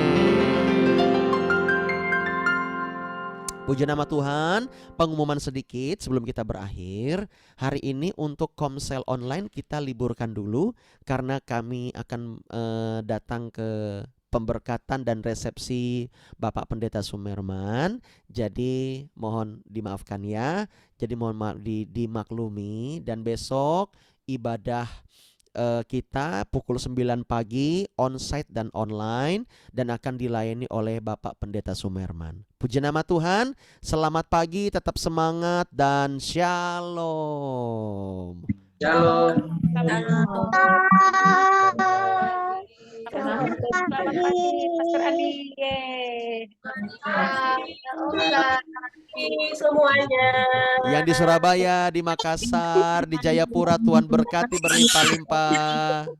Puji nama Tuhan. Pengumuman sedikit sebelum kita berakhir. Hari ini untuk Komsel online kita liburkan dulu, karena kami akan datang ke pemberkatan dan resepsi Bapak Pendeta Sumerman. Jadi mohon dimaafkan ya. Jadi mohon dimaklumi. Dan besok ibadah kita pukul 9 pagi onsite dan online, dan akan dilayani oleh Bapak Pendeta Sumerman. Puji nama Tuhan. Selamat pagi, tetap semangat dan shalom. Shalom. Selamat pagi, Pastor Adi. Semuanya. Yang di Surabaya, di Makassar, di Jayapura, Tuhan berkati berlimpah-limpah.